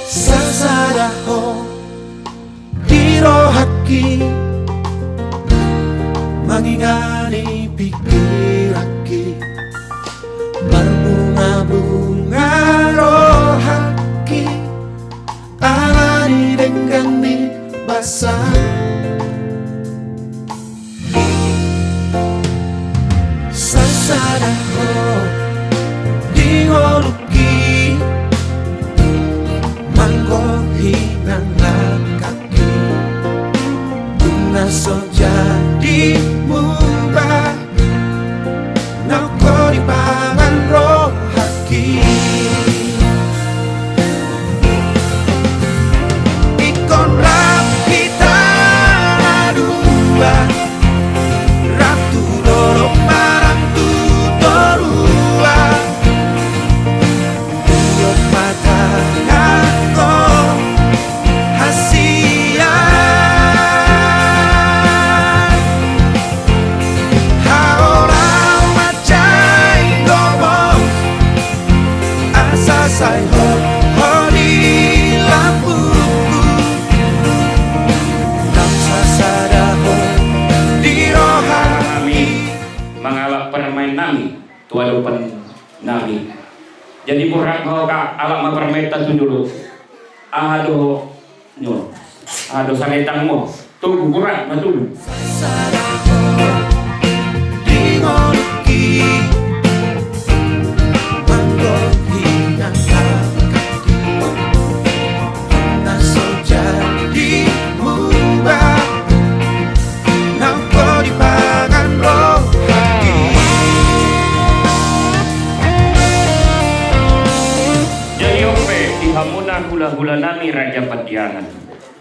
Sasadaho dirohaki mangingani pikiraki berbunga-bunga rohaki alani dengan basah sasadaho dioluki manggohinang kaki bunga sojadi mubah nako di pangan rohaki ikon rapita dua ratu dorong marang tu dorua yuk mata nako hasia haolau macai gomong asa sai ho di lampuku nam sasadaho di rohani mengalap permain nami tuadupan nami jadi burak hoka alam permain tu dulu aduh nyo aduh sangetang mo tunggu burak matul sasadaho dingoluki manggohinang kaki naso jadi mubah nako di pangan rohaki jadi ope dihamuna hula-hula nami raja patiangan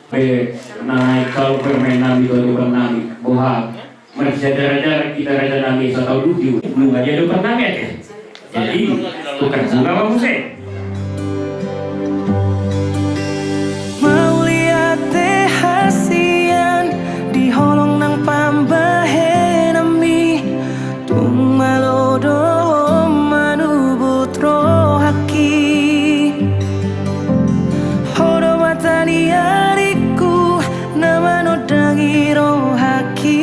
be naik kalau permain nami tuadupan nami boha mereka darah kita raja nami satau lucu belum aja depan nami aja jadi tukang bunga mamusik Mau lihat teh hasian di holong nang pambahe nami tung malodo manubut rohaki hodo watani ariku nama nodangi rohaki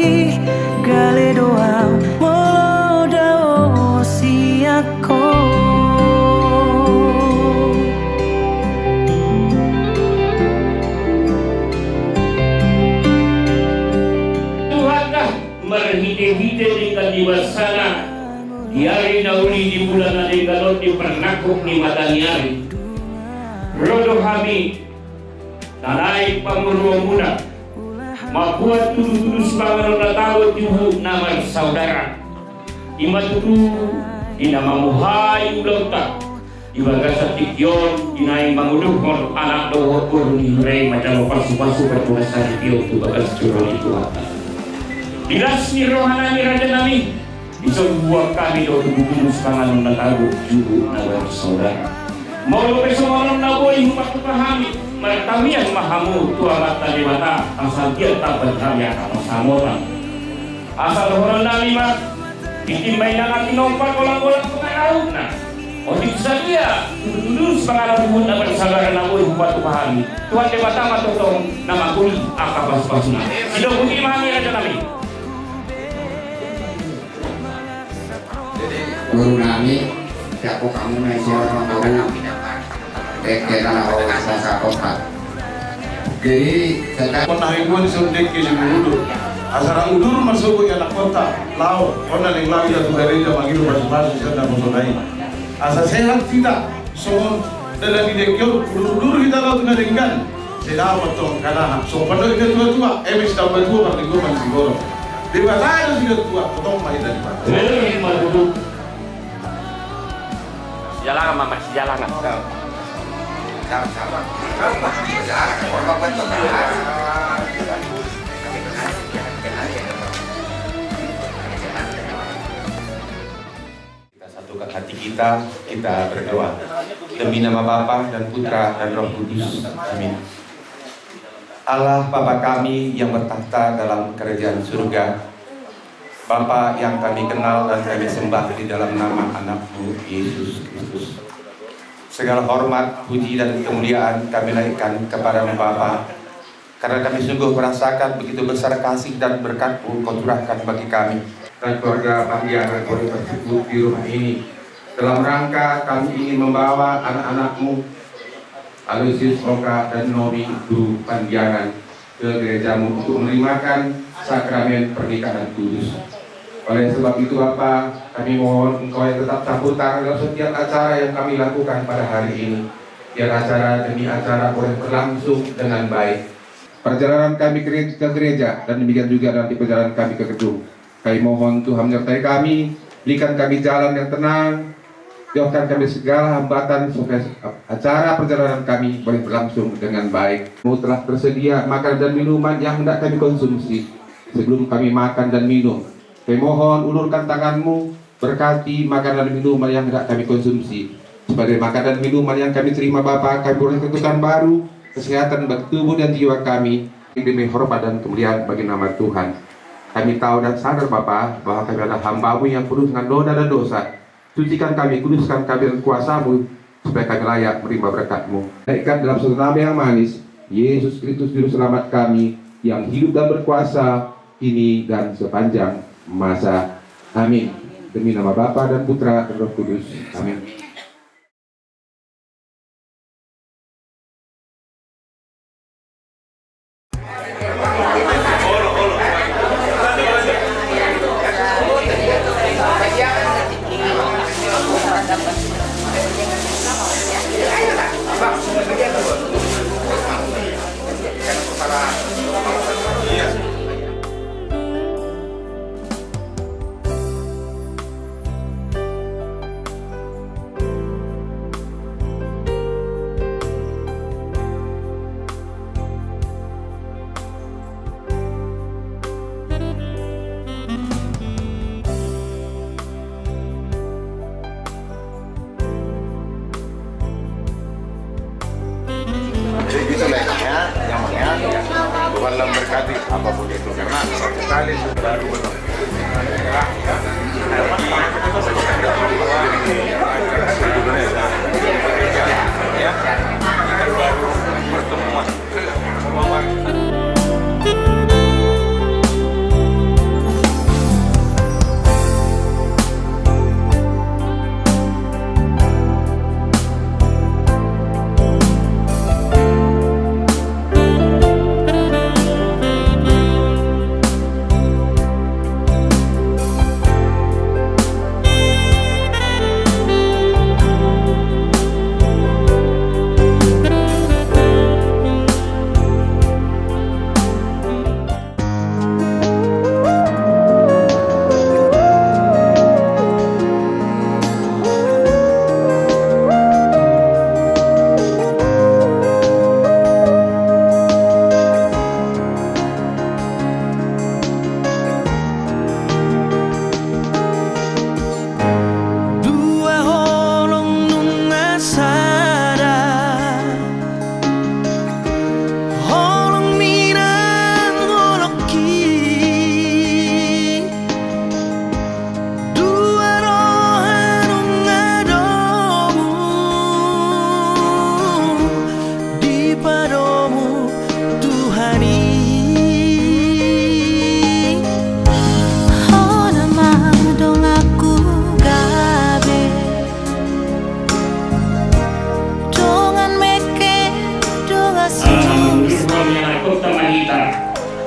gale doa moloda siako Tuhanlah merhide-hide dengan diwasana di hari nauli di bulan ade galon di pernakuk ni mataniari rodo hami tanai pamurua muda mabuat tudu-tudu sebangan na tahu juhu nama saudara imatutu inama muhai ulauta ibagasa tikyon inai manguduhon anak doho kurni rei macam pasu-pasu berpuasa tikyo tu bagas curol itu dilasmi rohanani raja nami bisa buat kami do tubuh sebangan na tahu juhu nama saudara mau lo besomanon na boy humak pahami mertamian mahamu tua mata di mata asal dia tak berkarya apa samoran asal orang nami mak ditimbay na natin nompak kolang-kolang pengalaman na o di sadia dulu sepangalan buhun na bersagaran na boy humak pahami Tuhan di mata matutong na makuli akapas-pas na sila bunyi mahami raja nami guru nami siapa kamu naisial orang kekera orang sasa kota jadi saya pernah ribuan disundek ke Udur asal Udur masuk ke anak kota lau pernah yang lau jatuh hari itu manggil baju-baju saya dah musodai asal sehat tidak so dalam ide kyo Udur kita lau tengah ringgan saya potong karena so pernah itu tua emis tambah tua bagi gue masih gorong di mana sudah tua potong mai dari mana jalan mama jalan kita satukan hati kita berdoa demi nama Bapa dan Putra dan Roh Kudus. Amin. Allah Bapa kami yang bertahta dalam kerajaan surga, Bapa yang kami kenal dan kami sembah di dalam nama anak-Mu Yesus Kristus. Segala hormat, puji dan kemuliaan kami naikkan kepada-Mu Bapa, karena kami sungguh merasakan begitu besar kasih dan berkat-Mu Kau curahkan bagi kami dan keluarga Pambiaran boleh bersekutu di rumah ini. Dalam rangka kami ingin membawa anak-anak-Mu Aloysius Oka dan Nomi Guru Pambiaran ke gereja-Mu untuk menerimakan sakramen pernikahan kudus. Oleh sebab itu Bapa, kami mohon Engkau yang tetap campur tangan dalam setiap acara yang kami lakukan pada hari ini, biar acara demi acara boleh berlangsung dengan baik. Perjalanan kami ke gereja dan demikian juga nanti perjalanan kami ke gedung, kami mohon Tuhan menyertai kami, berikan kami jalan yang tenang, jauhkan kami segala hambatan supaya acara perjalanan kami boleh berlangsung dengan baik. Telah tersedia makanan dan minuman yang hendak kami konsumsi. Sebelum kami makan dan minum, kami mohon ulurkan tangan-Mu, berkati makanan dan minuman yang hendak kami konsumsi. Sebagai makanan dan minuman yang kami terima Bapa, kami boleh kekuatan baru, kesehatan bagi tubuh dan jiwa kami, demi hormat dan kemuliaan bagi nama Tuhan. Kami tahu dan sadar Bapa, bahwa kami adalah hamba-Mu yang penuh dengan noda dan dosa. Sucikan kami, kuduskan kami dengan kuasa-Mu, supaya kami layak menerima berkat-Mu. Naikkan dalam satu nama yang manis, Yesus Kristus Juru Selamat kami, yang hidup dan berkuasa, kini dan sepanjang masa. Amin. Demi nama Bapa dan Putra dan Roh Kudus. Amin. Itulah yang Tuhan memberkati apapun itu, karena satu kali baru belum.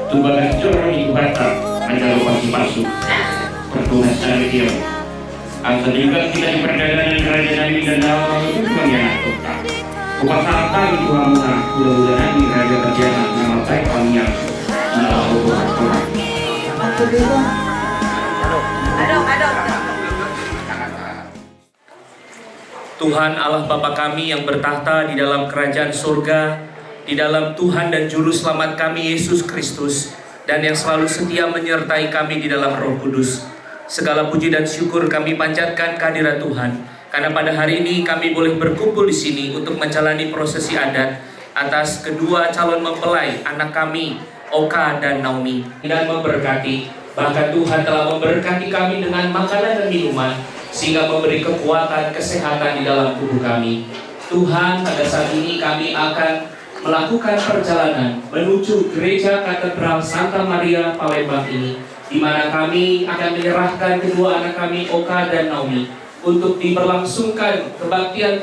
Tubagas jorong itu batak adalah pasti-palsu pertugas dari dia. Asal juga kita di perdagangan kerajaan ini dan awal itu bukan yang kota. Upasatan itu hamna mudah-mudahan di raja kerjaan nama baik kami yang Tuhan Allah Bapa kami yang bertahta di dalam kerajaan surga, di dalam Tuhan dan Juru Selamat kami Yesus Kristus, dan yang selalu setia menyertai kami di dalam Roh Kudus. Segala puji dan syukur kami panjatkan kehadirat Tuhan, karena pada hari ini kami boleh berkumpul di sini untuk menjalani prosesi adat atas kedua calon mempelai anak kami, Oka dan Naomi, dan memberkati. Bahkan Tuhan telah memberkati kami dengan makanan dan minuman, sehingga memberi kekuatan, kesehatan di dalam tubuh kami. Tuhan, pada saat ini kami akan melakukan perjalanan menuju Gereja Katedral Santa Maria Palembang ini, di mana kami akan menyerahkan kedua anak kami, Oka dan Naomi, untuk diberlangsungkan kebaktian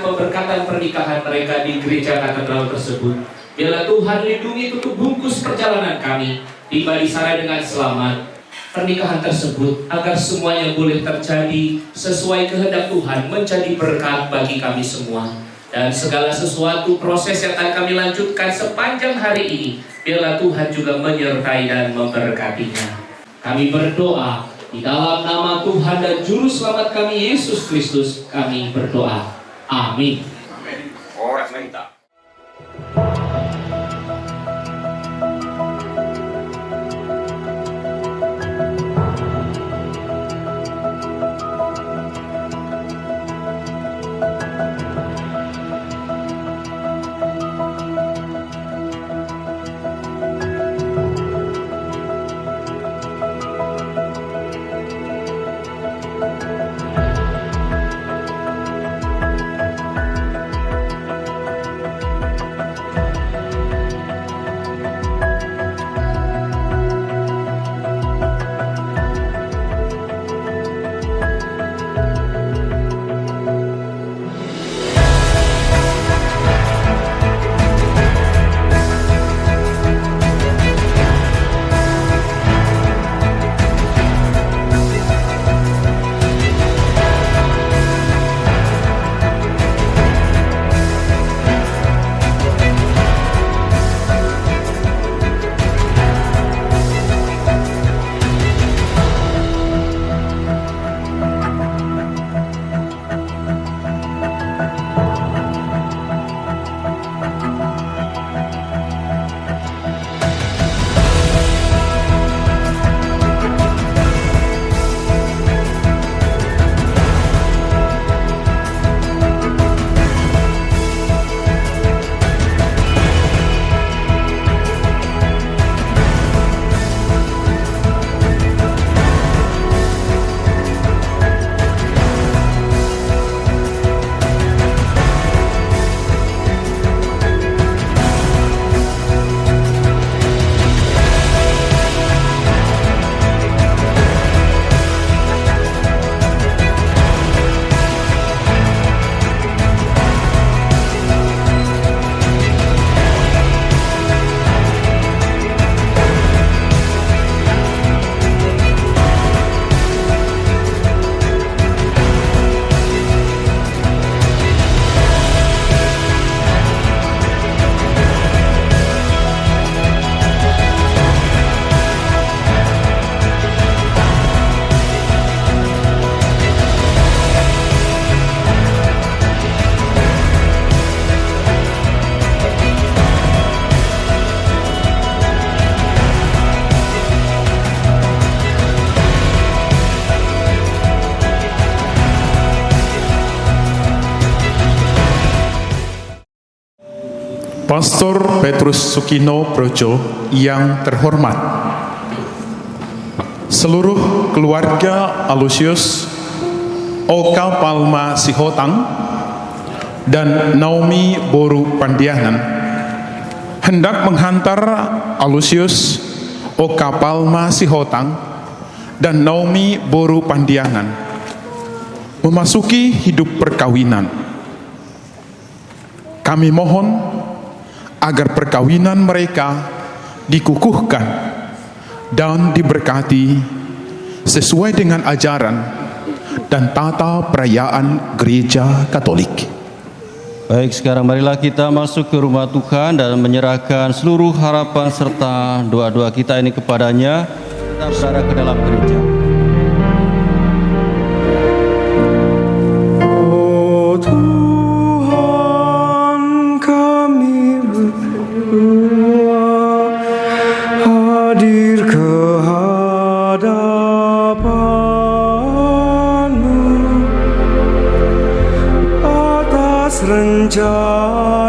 pemberkatan pernikahan mereka di Gereja Katedral tersebut. Biarlah Tuhan lindungi tutup bungkus perjalanan kami, tiba di sana dengan selamat. Pernikahan tersebut agar semuanya boleh terjadi sesuai kehendak Tuhan, menjadi berkat bagi kami semua. Dan segala sesuatu proses yang akan kami lanjutkan sepanjang hari ini, biarlah Tuhan juga menyertai dan memberkatinya. Kami berdoa di dalam nama Tuhan dan Juru Selamat kami, Yesus Kristus, kami berdoa. Amin. Orang minta. Pastor Petrus Sukino Projo yang terhormat, seluruh keluarga Alusius Oka Palma Sihotang dan Naomi Boru Pandiangan hendak menghantar Alusius Oka Palma Sihotang dan Naomi Boru Pandiangan memasuki hidup perkawinan. Kami mohon agar perkawinan mereka dikukuhkan dan diberkati sesuai dengan ajaran dan tata perayaan Gereja Katolik. Baik, sekarang marilah kita masuk ke rumah Tuhan dan menyerahkan seluruh harapan serta doa-doa kita ini kepadanya. Kita bersaudara ke dalam gereja. Oh Tuhan, kami berdua hadir ke hadapan-Mu atas rencana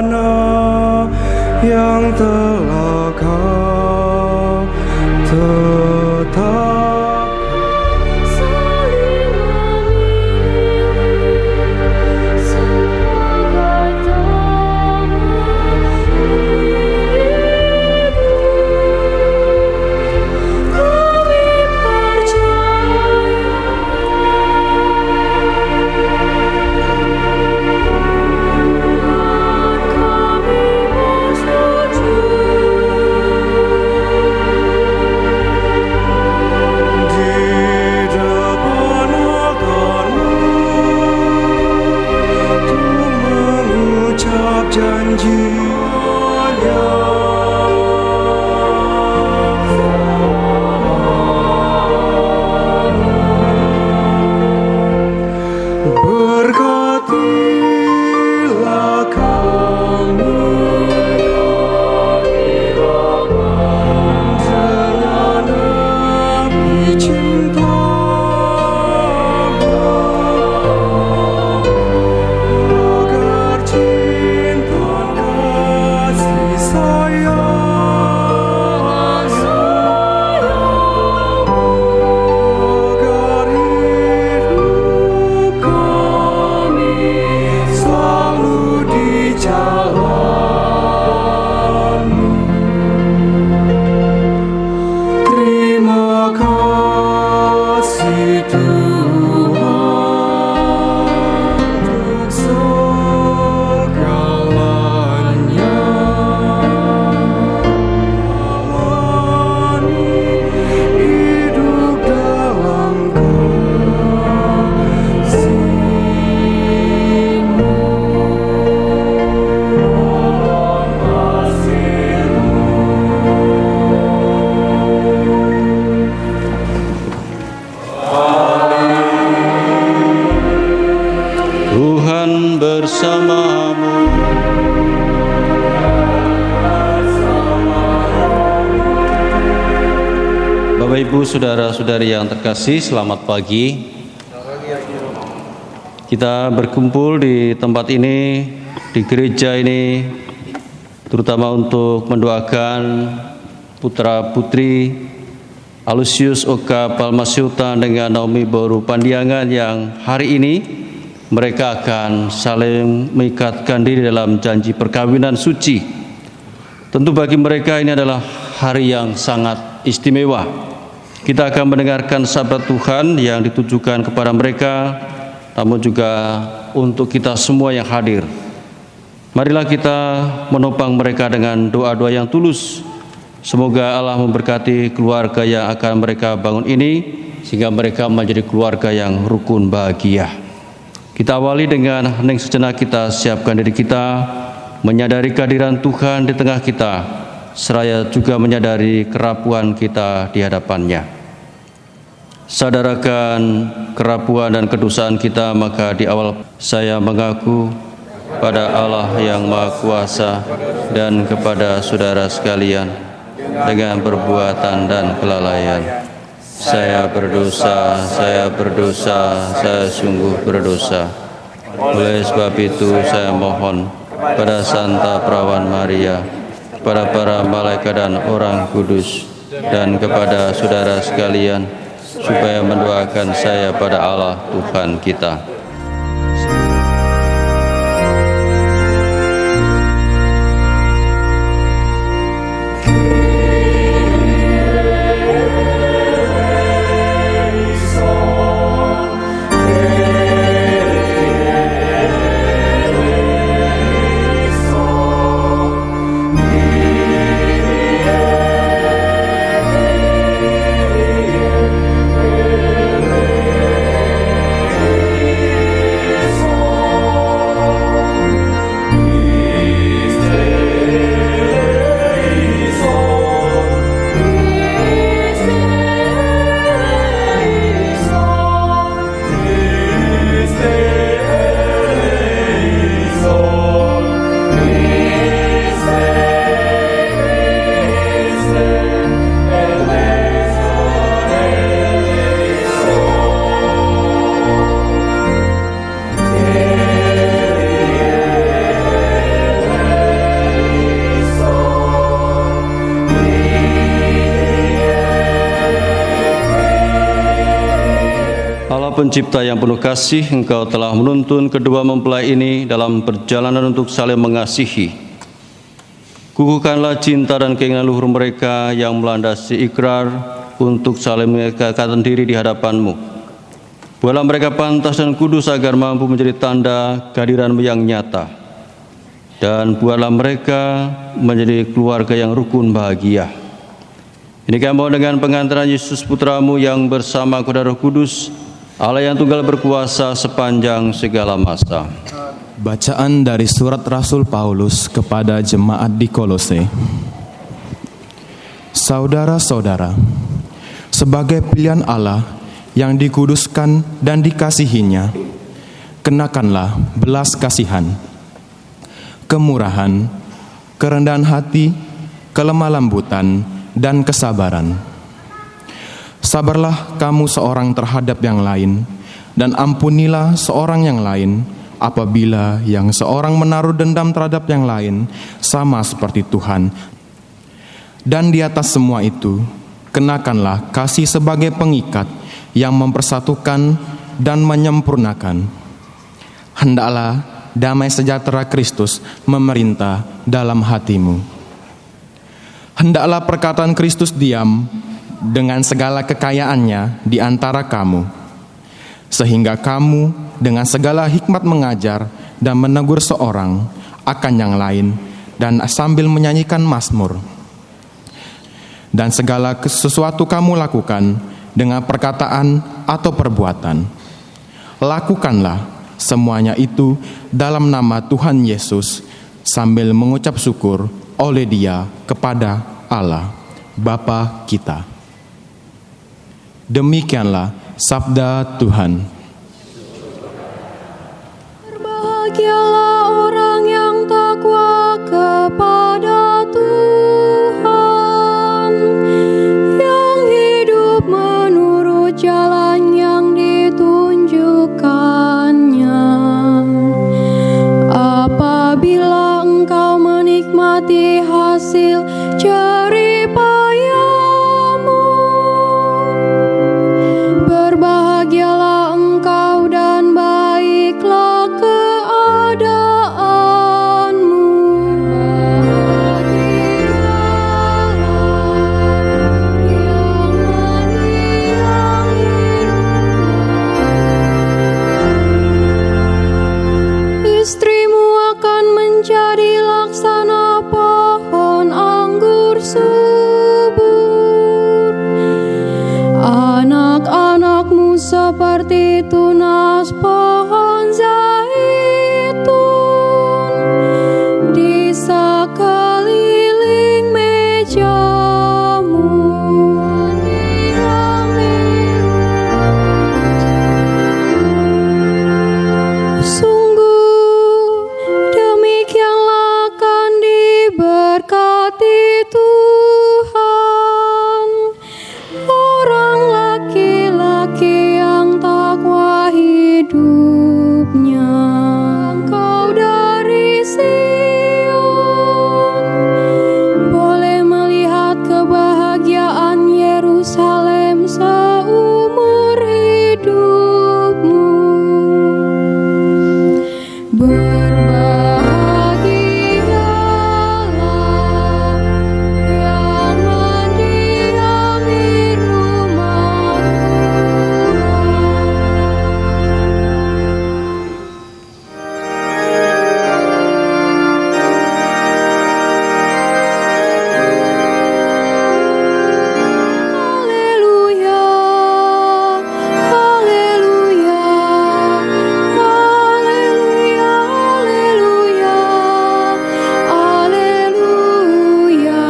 Berkatilah kami dengan api cinta-Mu, agar cinta kasih sayang-Mu, agar hidup kami selalu di jalan-Mu. Terima kasih Tuhan untuk segalanya. Jalani hidup dalam kasih-Mu. Tuhan bersamamu. Bapak Ibu, saudara-saudari yang terkasih, selamat pagi. Kita berkumpul di tempat ini, di gereja ini, terutama untuk mendoakan putra-putri Alusius Oka Palmasyutan dengan Naomi Boru Pandiangan yang hari ini mereka akan saling mengikatkan diri dalam janji perkawinan suci. Tentu bagi mereka ini adalah hari yang sangat istimewa. Kita akan mendengarkan sabda Tuhan yang ditujukan kepada mereka, namun juga untuk kita semua yang hadir. Marilah kita menopang mereka dengan doa-doa yang tulus. Semoga Allah memberkati keluarga yang akan mereka bangun ini, sehingga mereka menjadi keluarga yang rukun bahagia. Kita awali dengan hening sejenak, kita siapkan diri kita, menyadari kehadiran Tuhan di tengah kita, seraya juga menyadari kerapuan kita di hadapan-Nya. Sadarakan kerapuan dan kedosaan kita, maka di awal saya mengaku pada Allah yang Maha Kuasa dan kepada saudara sekalian dengan perbuatan dan kelalaian. Saya berdosa, saya sungguh berdosa. Oleh sebab itu saya mohon pada Santa Perawan Maria, pada para malaikat dan orang kudus, dan kepada saudara sekalian, supaya mendoakan saya pada Allah Tuhan kita. Pencipta yang penuh kasih, Engkau telah menuntun kedua mempelai ini dalam perjalanan untuk saling mengasihi. Kukuhkanlah cinta dan keinginan luhur mereka yang melandasi ikrar untuk saling mengikatkan diri di hadapan-Mu. Buatlah mereka pantas dan kudus agar mampu menjadi tanda kehadiran-Mu yang nyata. Dan buatlah mereka menjadi keluarga yang rukun bahagia. Ini kami mohon dengan pengantaran Yesus Putra-Mu yang bersama Kuda Roh Kudus, Allah yang tunggal berkuasa sepanjang segala masa. Bacaan dari surat Rasul Paulus kepada jemaat di Kolose. Saudara-saudara, sebagai pilihan Allah yang dikuduskan dan dikasihinya, kenakanlah belas kasihan, kemurahan, kerendahan hati, kelemah lembutan, dan kesabaran. Sabarlah kamu seorang terhadap yang lain, dan ampunilah seorang yang lain apabila yang seorang menaruh dendam terhadap yang lain, sama seperti Tuhan. Dan di atas semua itu, kenakanlah kasih sebagai pengikat yang mempersatukan dan menyempurnakan. Hendaklah damai sejahtera Kristus memerintah dalam hatimu. Hendaklah perkataan Kristus diam dengan segala kekayaannya di antara kamu, sehingga kamu dengan segala hikmat mengajar dan menegur seorang akan yang lain, dan sambil menyanyikan mazmur. Dan segala sesuatu kamu lakukan dengan perkataan atau perbuatan, lakukanlah semuanya itu dalam nama Tuhan Yesus, sambil mengucap syukur oleh Dia kepada Allah Bapa kita. Demikianlah sabda Tuhan. Berbahagialah orang yang takwa kepada Tuhan, yang hidup menurut jalan yang ditunjukkannya. Apabila engkau menikmati hasil jerih payahmu, berbahagialah engkau dan baiklah keadaanmu. Istrimu akan menjadi laksana pohon anggur subur, anak-anakmu seperti tunas pohon zaitun di sekeliling mejamu. Sungguh demikianlah akan diberkati Tuhan orang laki-laki yang takwa hidupnya. Engkau dari Sion boleh melihat kebahagiaan Yerusalem seumur hidupmu. Berbahagialah yang mendiami rumah Haleluya, haleluya, haleluya, haleluya,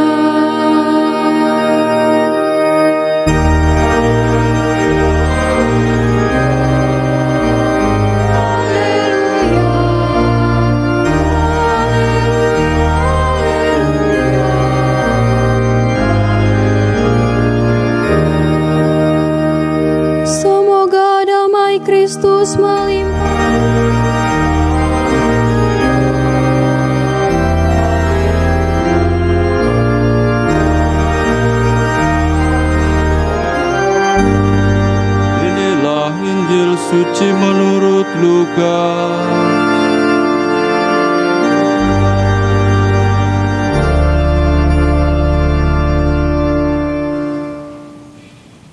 semoga damai Kristus melimpah. Inilah Injil suci menurut Lukas.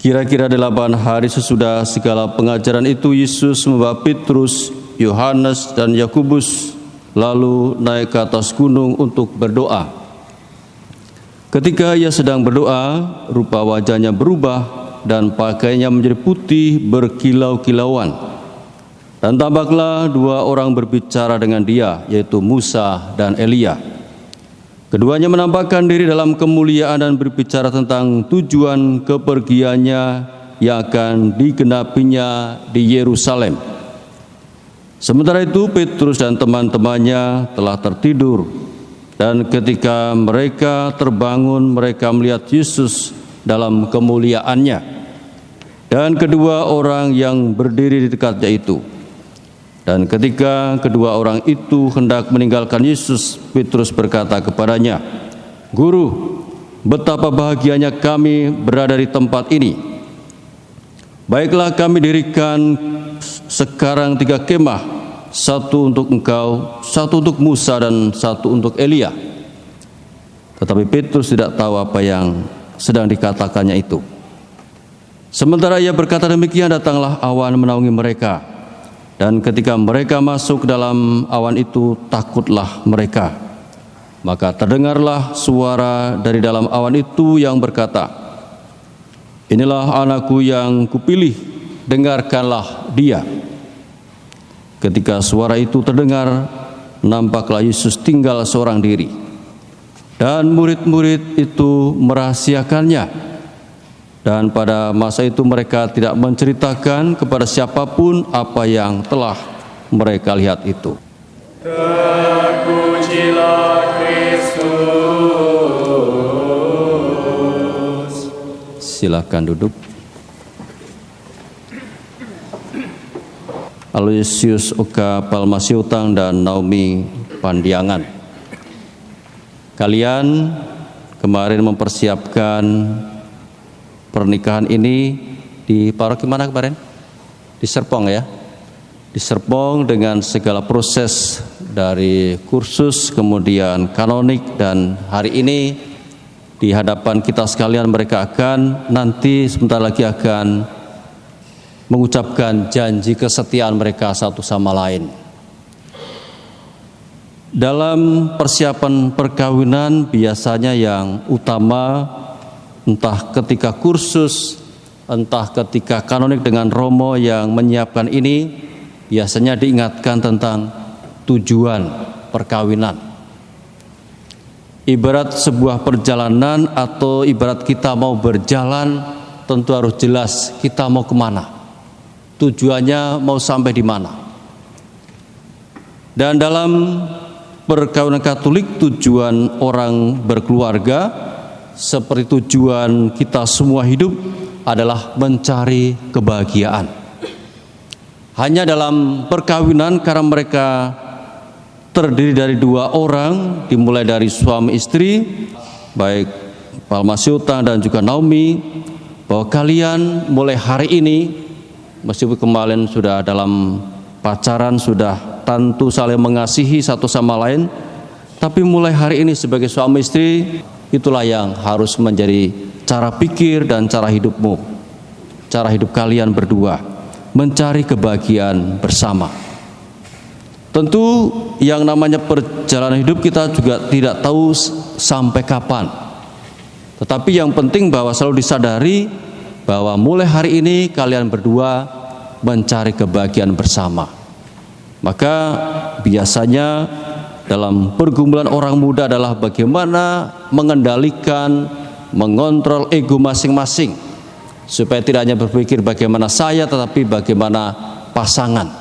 Kira-kira 8 hari sesudah segala pengajaran itu, Yesus membawa Petrus, Yohanes, dan Yakobus lalu naik ke atas gunung untuk berdoa. Ketika ia sedang berdoa, rupa wajahnya berubah dan pakaiannya menjadi putih berkilau-kilauan. Dan tampaklah dua orang berbicara dengan dia, yaitu Musa dan Elia. Keduanya menampakkan diri dalam kemuliaan dan berbicara tentang tujuan kepergiannya yang akan digenapinya di Yerusalem. Sementara itu Petrus dan teman-temannya telah tertidur, dan ketika mereka terbangun, mereka melihat Yesus dalam kemuliaannya dan kedua orang yang berdiri di dekatnya itu. Dan ketika kedua orang itu hendak meninggalkan Yesus, Petrus berkata kepadanya, "Guru, betapa bahagianya kami berada di tempat ini. Baiklah, kami dirikan sekarang 3 kemah, satu untuk engkau, satu untuk Musa, dan satu untuk Elia." Tetapi Petrus tidak tahu apa yang sedang dikatakannya itu. Sementara ia berkata demikian, datanglah awan menaungi mereka. Dan ketika mereka masuk ke dalam awan itu, takutlah mereka. Maka terdengarlah suara dari dalam awan itu yang berkata, "Inilah anakku yang kupilih, dengarkanlah dia." Ketika suara itu terdengar, nampaklah Yesus tinggal seorang diri. Dan murid-murid itu merahasiakannya. Dan pada masa itu mereka tidak menceritakan kepada siapapun apa yang telah mereka lihat itu. Terpujilah Kristus. Silakan duduk. Aloysius Oka Palmasiutang dan Naomi Pandiangan, kalian kemarin mempersiapkan pernikahan ini di paroki mana kemarin? Di Serpong ya. Di Serpong dengan segala proses dari kursus, kemudian kanonik, dan hari ini di hadapan kita sekalian mereka akan nanti sebentar lagi akan mengucapkan janji kesetiaan mereka satu sama lain. Dalam persiapan perkawinan biasanya yang utama, entah ketika kursus, entah ketika kanonik dengan romo yang menyiapkan ini, biasanya diingatkan tentang tujuan perkawinan. Ibarat sebuah perjalanan atau ibarat kita mau berjalan, tentu harus jelas kita mau kemana, tujuannya mau sampai di mana. Dan dalam perkawinan Katolik, tujuan orang berkeluarga seperti tujuan kita semua hidup adalah mencari kebahagiaan. Hanya dalam perkawinan, karena mereka terdiri dari 2 orang, dimulai dari suami istri, baik Palmasiutang dan juga Naomi, bahwa kalian mulai hari ini, meskipun kemarin sudah dalam pacaran, sudah tentu saling mengasihi satu sama lain, tapi mulai hari ini sebagai suami istri, itulah yang harus menjadi cara pikir dan cara hidupmu, cara hidup kalian berdua, mencari kebahagiaan bersama. Tentu yang namanya perjalanan hidup kita juga tidak tahu sampai kapan. Tetapi yang penting bahwa selalu disadari bahwa mulai hari ini kalian berdua mencari kebahagiaan bersama. Maka biasanya dalam pergumulan orang muda adalah bagaimana mengendalikan, mengontrol ego masing-masing, supaya tidak hanya berpikir bagaimana saya, tetapi bagaimana pasangan,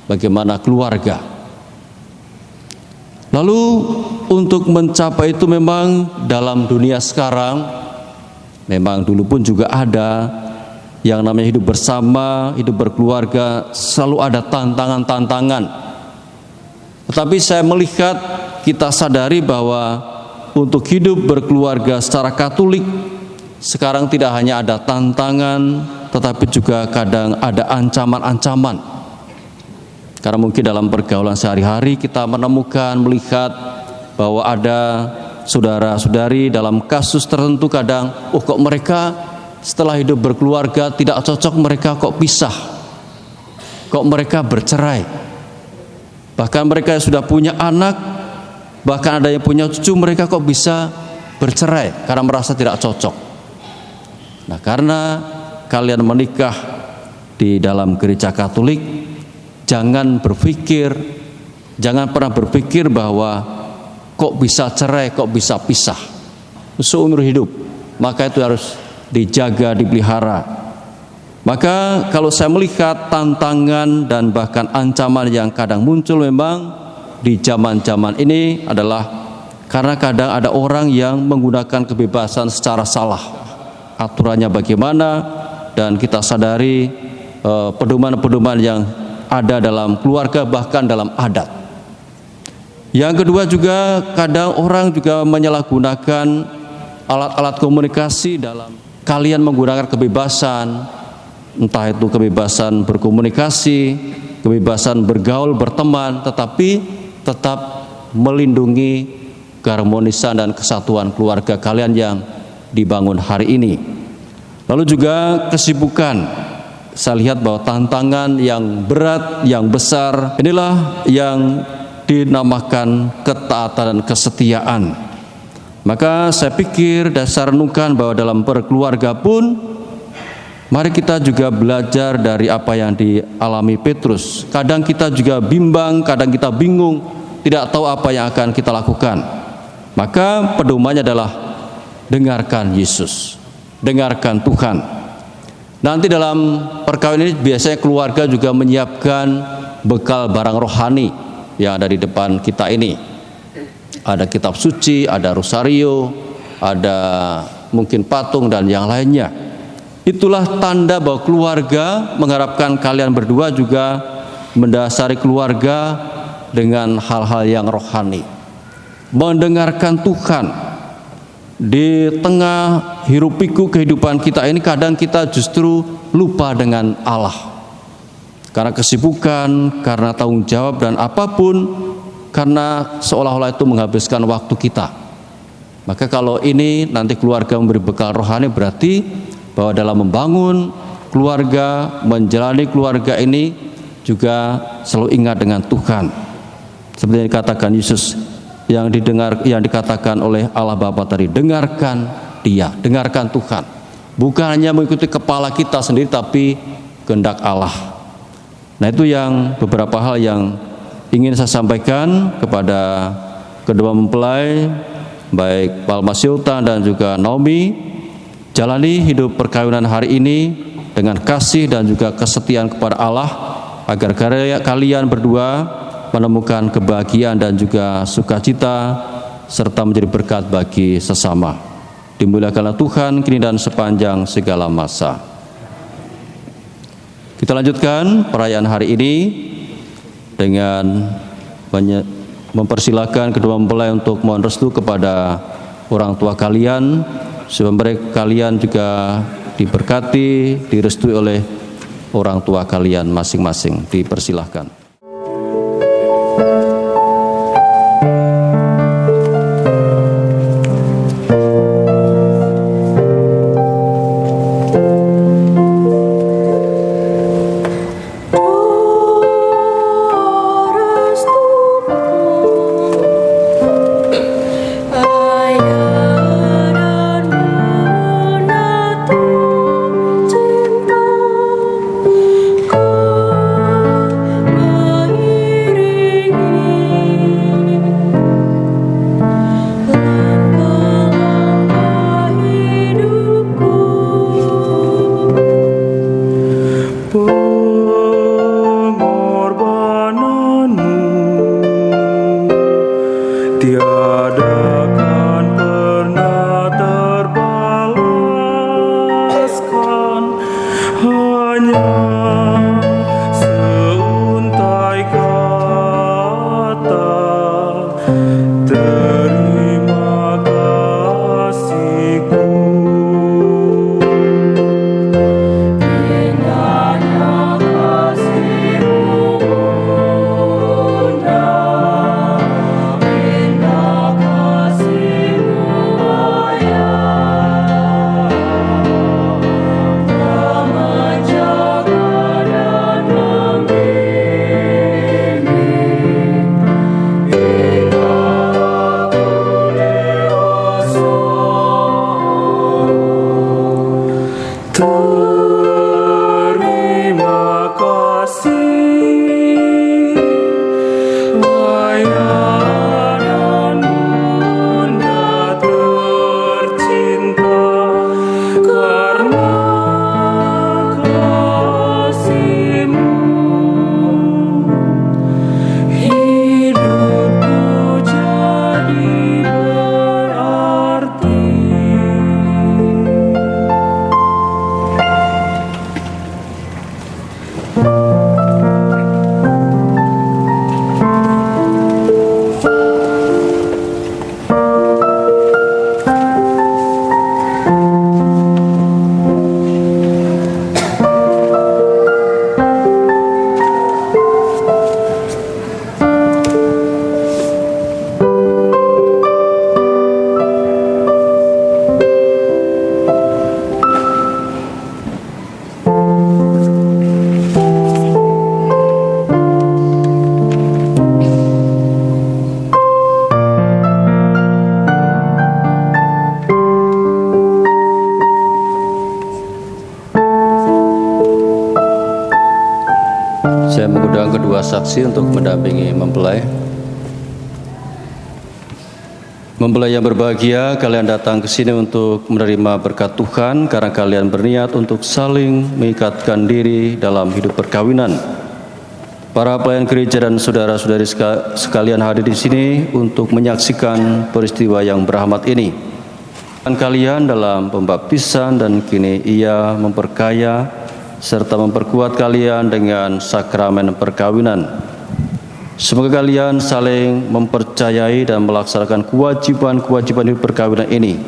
bagaimana keluarga. Lalu untuk mencapai itu memang dalam dunia sekarang, memang dulu pun juga ada yang namanya hidup bersama, hidup berkeluarga, selalu ada tantangan-tantangan. Tetapi saya melihat, kita sadari bahwa untuk hidup berkeluarga secara Katolik sekarang tidak hanya ada tantangan, tetapi juga kadang ada ancaman-ancaman. Karena mungkin dalam pergaulan sehari-hari kita menemukan, melihat bahwa ada saudara-saudari dalam kasus tertentu kadang, kok mereka setelah hidup berkeluarga tidak cocok, mereka kok pisah, kok mereka bercerai. Bahkan mereka yang sudah punya anak, bahkan ada yang punya cucu, mereka kok bisa bercerai karena merasa tidak cocok. Nah, karena kalian menikah di dalam gereja Katolik, jangan pernah berpikir bahwa kok bisa cerai, kok bisa pisah seumur hidup. Maka itu harus dijaga, dipelihara. Maka kalau saya melihat tantangan dan bahkan ancaman yang kadang muncul memang di zaman-zaman ini adalah karena kadang ada orang yang menggunakan kebebasan secara salah. Aturannya bagaimana, dan kita sadari pedoman-pedoman yang ada dalam keluarga bahkan dalam adat. Yang kedua juga kadang orang juga menyalahgunakan alat-alat komunikasi dalam kalian menggunakan kebebasan, entah itu kebebasan berkomunikasi, kebebasan bergaul, berteman, tetapi tetap melindungi keharmonisan dan kesatuan keluarga kalian yang dibangun hari ini. Lalu juga kesibukan. Saya lihat bahwa tantangan yang berat, yang besar, inilah yang dinamakan ketaatan dan kesetiaan. Maka saya pikir dan saya renungkan bahwa dalam berkeluarga pun mari kita juga belajar dari apa yang dialami Petrus. Kadang kita juga bimbang, kadang kita bingung, tidak tahu apa yang akan kita lakukan. Maka pedomannya adalah dengarkan Yesus, dengarkan Tuhan. Nanti dalam perkawinan ini biasanya keluarga juga menyiapkan bekal barang rohani yang ada di depan kita ini. Ada kitab suci, ada rosario, ada mungkin patung dan yang lainnya. Itulah tanda bahwa keluarga mengharapkan kalian berdua juga mendasari keluarga dengan hal-hal yang rohani. Mendengarkan Tuhan. Di tengah hiruk pikuk kehidupan kita ini kadang kita justru lupa dengan Allah. Karena kesibukan, karena tanggung jawab dan apapun, karena seolah-olah itu menghabiskan waktu kita. Maka kalau ini nanti keluarga memberi bekal rohani, berarti bahwa dalam membangun keluarga, menjalani keluarga ini juga selalu ingat dengan Tuhan. Seperti yang dikatakan Yesus, yang dikatakan oleh Allah Bapa tadi, dengarkan Dia, dengarkan Tuhan. Bukan hanya mengikuti kepala kita sendiri, tapi kehendak Allah. Nah, itu yang beberapa hal yang ingin saya sampaikan kepada kedua mempelai, baik Palma Sultan dan juga Naomi. Jalani hidup perkawinan hari ini dengan kasih dan juga kesetiaan kepada Allah, agar kalian berdua menemukan kebahagiaan dan juga sukacita serta menjadi berkat bagi sesama. Dimuliakanlah Tuhan kini dan sepanjang segala masa. Kita lanjutkan perayaan hari ini dengan mempersilahkan kedua mempelai untuk mohon restu kepada orang tua kalian, supaya kalian juga diberkati, direstui oleh orang tua kalian masing-masing. Dipersilahkan. dua saksi untuk mendampingi mempelai. Mempelai yang berbahagia, kalian datang ke sini untuk menerima berkat Tuhan karena kalian berniat untuk saling mengikatkan diri dalam hidup perkawinan. Para pelayan gereja dan saudara-saudari sekalian hadir di sini untuk menyaksikan peristiwa yang berahmat ini. Dan kalian dalam pembaptisan dan kini ia memperkaya serta memperkuat kalian dengan sakramen perkawinan. Semoga kalian saling mempercayai dan melaksanakan kewajiban-kewajiban hidup perkawinan ini.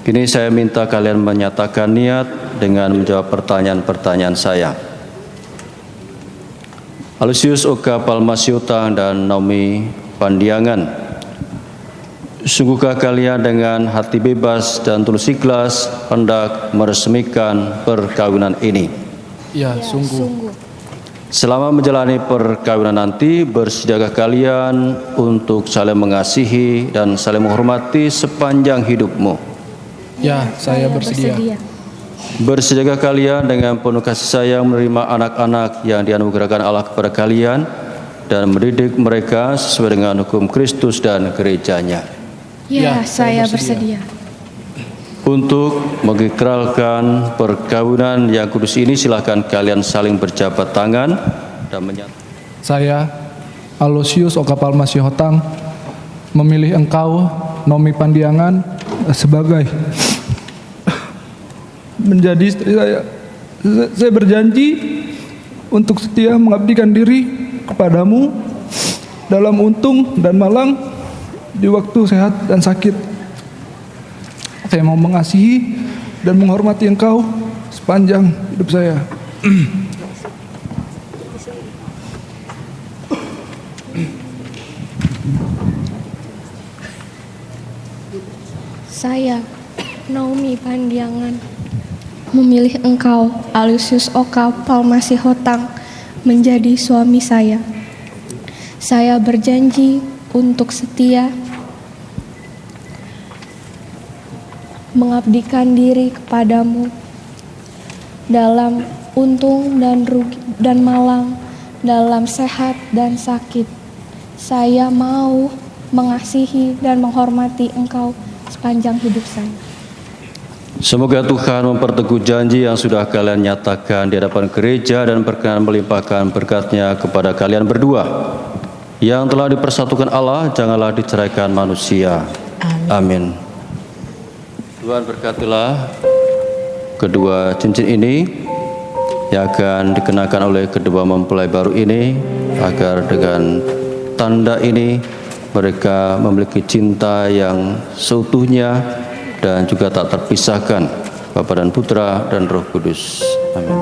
Kini saya minta kalian menyatakan niat dengan menjawab pertanyaan-pertanyaan saya. Aloysius Oka Palmasiutang dan Naomi Pandiangan, sungguhkah kalian dengan hati bebas dan tulus ikhlas hendak meresmikan perkawinan ini? Ya, sungguh. Selama menjalani perkawinan nanti, bersediakah kalian untuk saling mengasihi dan saling menghormati sepanjang hidupmu? Ya, saya bersedia. Bersediakah kalian dengan penuh kasih sayang menerima anak-anak yang dianugerahkan Allah kepada kalian dan mendidik mereka sesuai dengan hukum Kristus dan gerejanya? Ya, saya bersedia. Untuk mengikrarkan perkawinan yang kudus ini, silakan kalian saling berjabat tangan dan menyatakan. Saya, Aloysius Oka Palmasiutang, memilih engkau, Naomi Pandiangan, sebagai menjadi istri saya. Saya berjanji untuk setia mengabdikan diri kepadamu dalam untung dan malang, di waktu sehat dan sakit. Saya mau mengasihi dan menghormati engkau sepanjang hidup saya. Saya, Naomi Pandiangan, memilih engkau, Aloysius Oka Palmasiutang, menjadi suami saya. Saya berjanji untuk setia mengabdikan diri kepadamu dalam untung dan rugi dan malang, dalam sehat dan sakit. Saya mau mengasihi dan menghormati engkau sepanjang hidup saya. Semoga Tuhan memperteguh janji yang sudah kalian nyatakan di hadapan gereja dan berkenan melimpahkan berkat-Nya kepada kalian berdua. Yang telah dipersatukan Allah, janganlah diceraikan manusia. Amin. Tuhan berkatilah kedua cincin ini yang akan dikenakan oleh kedua mempelai baru ini, agar dengan tanda ini mereka memiliki cinta yang seutuhnya dan juga tak terpisahkan, Bapa dan Putra dan Roh Kudus. Amin.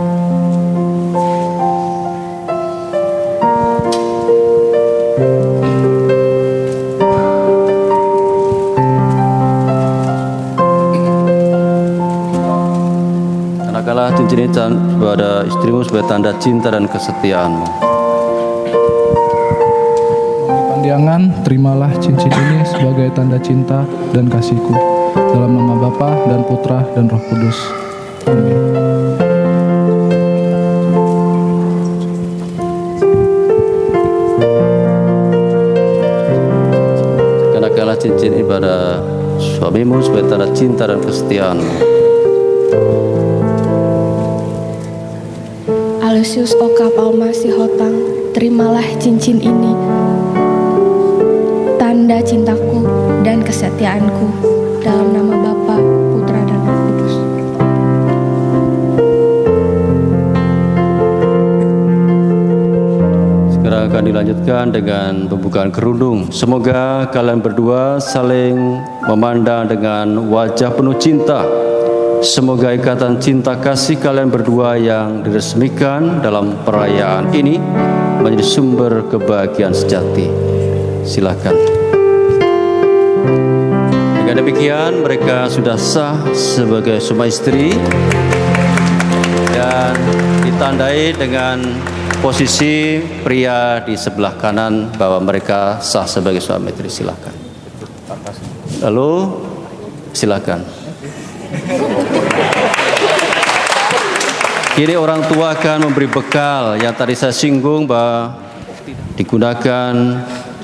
Kenakanlah cincin ini kepada istrimu sebagai tanda cinta dan kesetiaanmu. Pandiangan, terimalah cincin ini sebagai tanda cinta dan kasihku. Dalam nama Bapa dan Putra dan Roh Kudus. Amin. Kenakanlah cincin ini pada suamimu sebagai tanda cinta dan kesetiaanmu. Aloysius Oka Palmasiutang, terimalah cincin ini, tanda cintaku dan kesetiaanku, dalam nama Bapa, Putra dan Roh Kudus. Segera akan dilanjutkan dengan pembukaan kerudung. Semoga kalian berdua saling memandang dengan wajah penuh cinta. Semoga ikatan cinta kasih kalian berdua yang diresmikan dalam perayaan ini menjadi sumber kebahagiaan sejati. Silakan. Dengan demikian mereka sudah sah sebagai suami istri dan ditandai dengan posisi pria di sebelah kanan bahwa mereka sah sebagai suami istri. Silakan. Lalu silakan. Kini orang tua akan memberi bekal yang tadi saya singgung bahwa digunakan,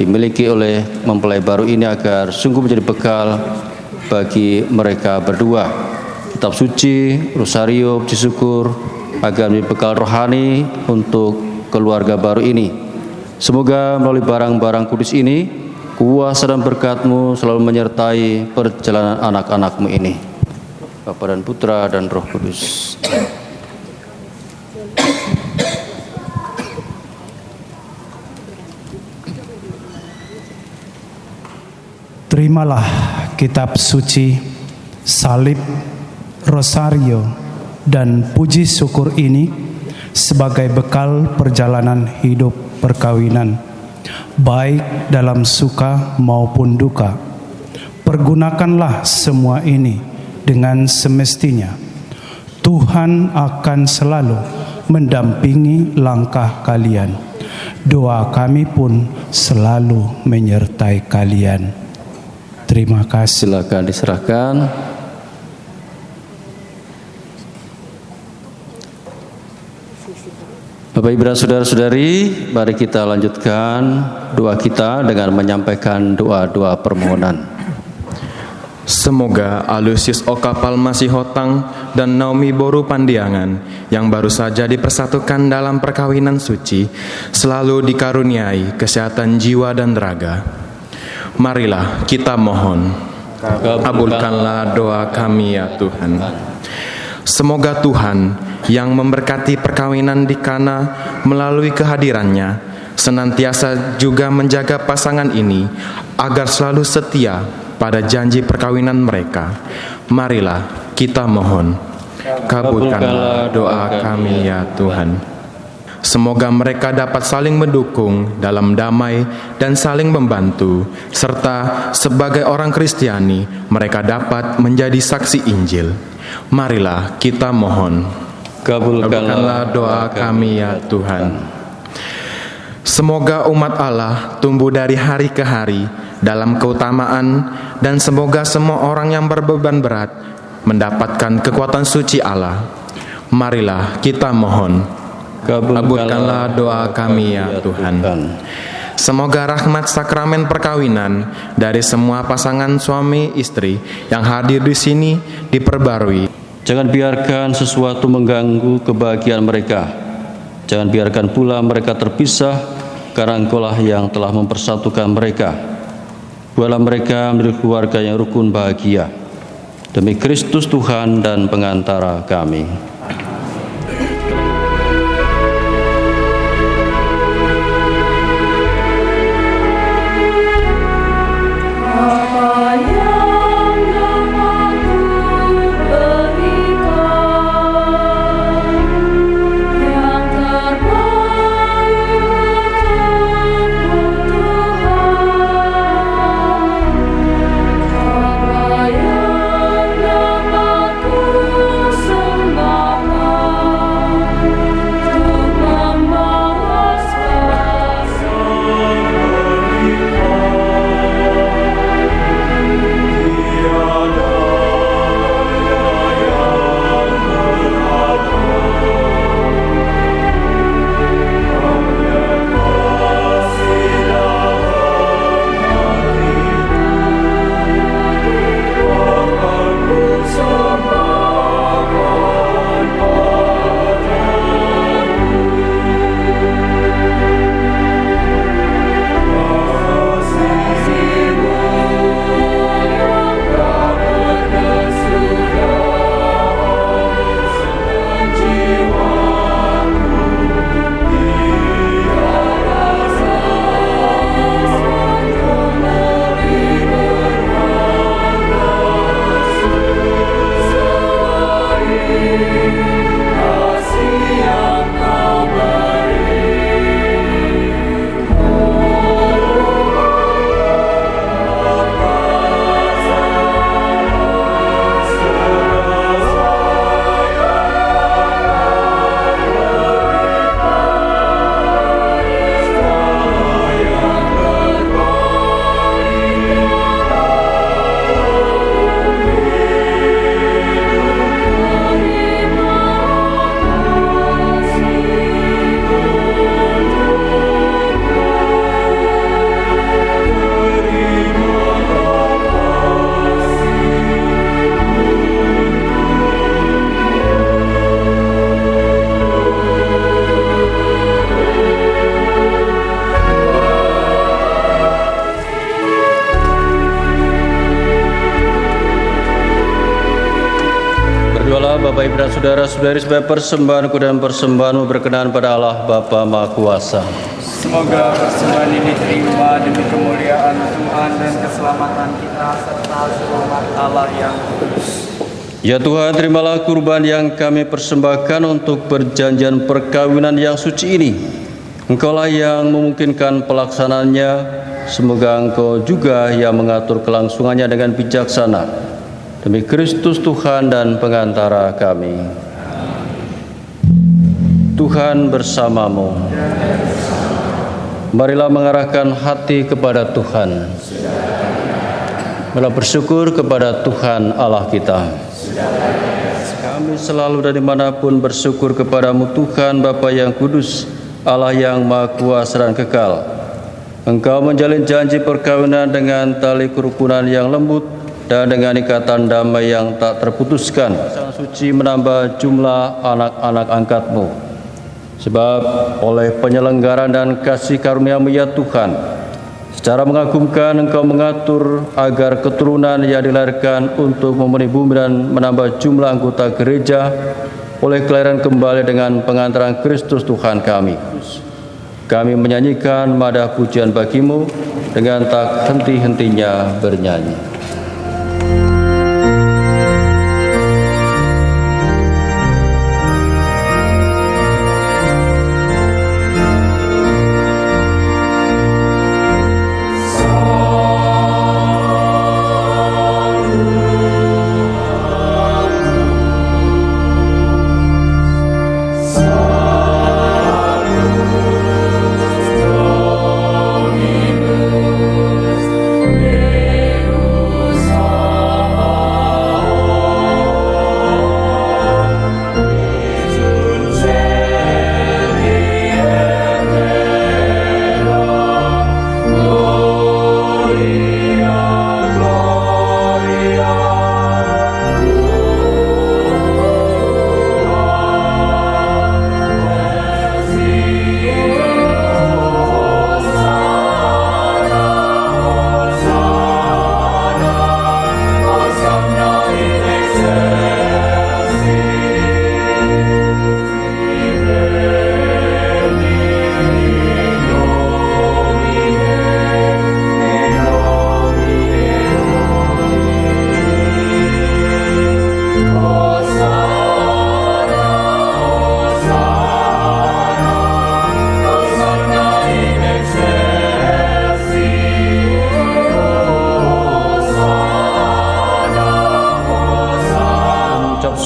dimiliki oleh mempelai baru ini agar sungguh menjadi bekal bagi mereka berdua. Kitab suci, rosario, puji syukur agar menjadi bekal rohani untuk keluarga baru ini. Semoga melalui barang-barang kudus ini, kuasa dan berkat-Mu selalu menyertai perjalanan anak-anak-Mu ini. Bapa dan Putra dan Roh Kudus. Terimalah kitab suci, salib, rosario, dan puji syukur ini sebagai bekal perjalanan hidup perkawinan, baik dalam suka maupun duka. Pergunakanlah semua ini dengan semestinya. Tuhan akan selalu mendampingi langkah kalian. Doa kami pun selalu menyertai kalian. Terima kasih. Silakan diserahkan. Bapak Ibu dan saudara-saudari, mari kita lanjutkan doa kita dengan menyampaikan doa-doa permohonan. Semoga Aloysius Oka Palmasihotang dan Naomi Boru Pandiangan yang baru saja dipersatukan dalam perkawinan suci selalu dikaruniai kesehatan jiwa dan raga. Marilah kita mohon, kabulkanlah doa kami ya Tuhan. Semoga Tuhan yang memberkati perkawinan di Kana melalui kehadirannya senantiasa juga menjaga pasangan ini agar selalu setia pada janji perkawinan mereka. Marilah kita mohon, kabulkanlah doa kami ya Tuhan. Semoga mereka dapat saling mendukung dalam damai dan saling membantu, serta sebagai orang Kristiani mereka dapat menjadi saksi Injil. Marilah kita mohon, kabulkanlah doa kami ya Tuhan. Semoga umat Allah tumbuh dari hari ke hari dalam keutamaan, dan semoga semua orang yang berbeban berat mendapatkan kekuatan suci Allah. Marilah kita mohon, kabulkanlah doa kami ya Tuhan. Semoga rahmat sakramen perkawinan dari semua pasangan suami istri yang hadir di sini diperbarui. Jangan biarkan sesuatu mengganggu kebahagiaan mereka. Jangan biarkan pula mereka terpisah, karena Engkaulah yang telah mempersatukan mereka. Buatlah mereka menjadi keluarga yang rukun bahagia. Demi Kristus Tuhan dan pengantara kami. Sembah Bapak Ibu dan Saudara-saudari, sebagai persembahanku dan persembahanmu berkenan pada Allah Bapa Maha Kuasa. Semoga persembahan ini diterima demi kemuliaan Tuhan dan keselamatan kita serta selamat Allah yang kudus. Ya Tuhan, terimalah kurban yang kami persembahkan untuk perjanjian perkawinan yang suci ini. Engkaulah yang memungkinkan pelaksanaannya. Semoga Engkau juga yang mengatur kelangsungannya dengan bijaksana. Demi Kristus Tuhan dan pengantara kami. Tuhan bersamamu. Marilah mengarahkan hati kepada Tuhan. Marilah bersyukur kepada Tuhan Allah kita. Kami selalu dan dimanapun bersyukur kepadamu Tuhan Bapa yang kudus, Allah yang maha kuasa dan kekal. Engkau menjalin janji perkawinan dengan tali kerukunan yang lembut dan dengan ikatan damai yang tak terputuskan. Sang suci menambah jumlah anak-anak angkatmu. Sebab oleh penyelenggaraan dan kasih karunia-Mu ya Tuhan, secara mengagumkan Engkau mengatur agar keturunan yang dilahirkan untuk memenuhi bumi dan menambah jumlah anggota gereja oleh kelahiran kembali dengan pengantaran Kristus Tuhan kami. Kami menyanyikan madah pujian bagi-Mu dengan tak henti-hentinya bernyanyi.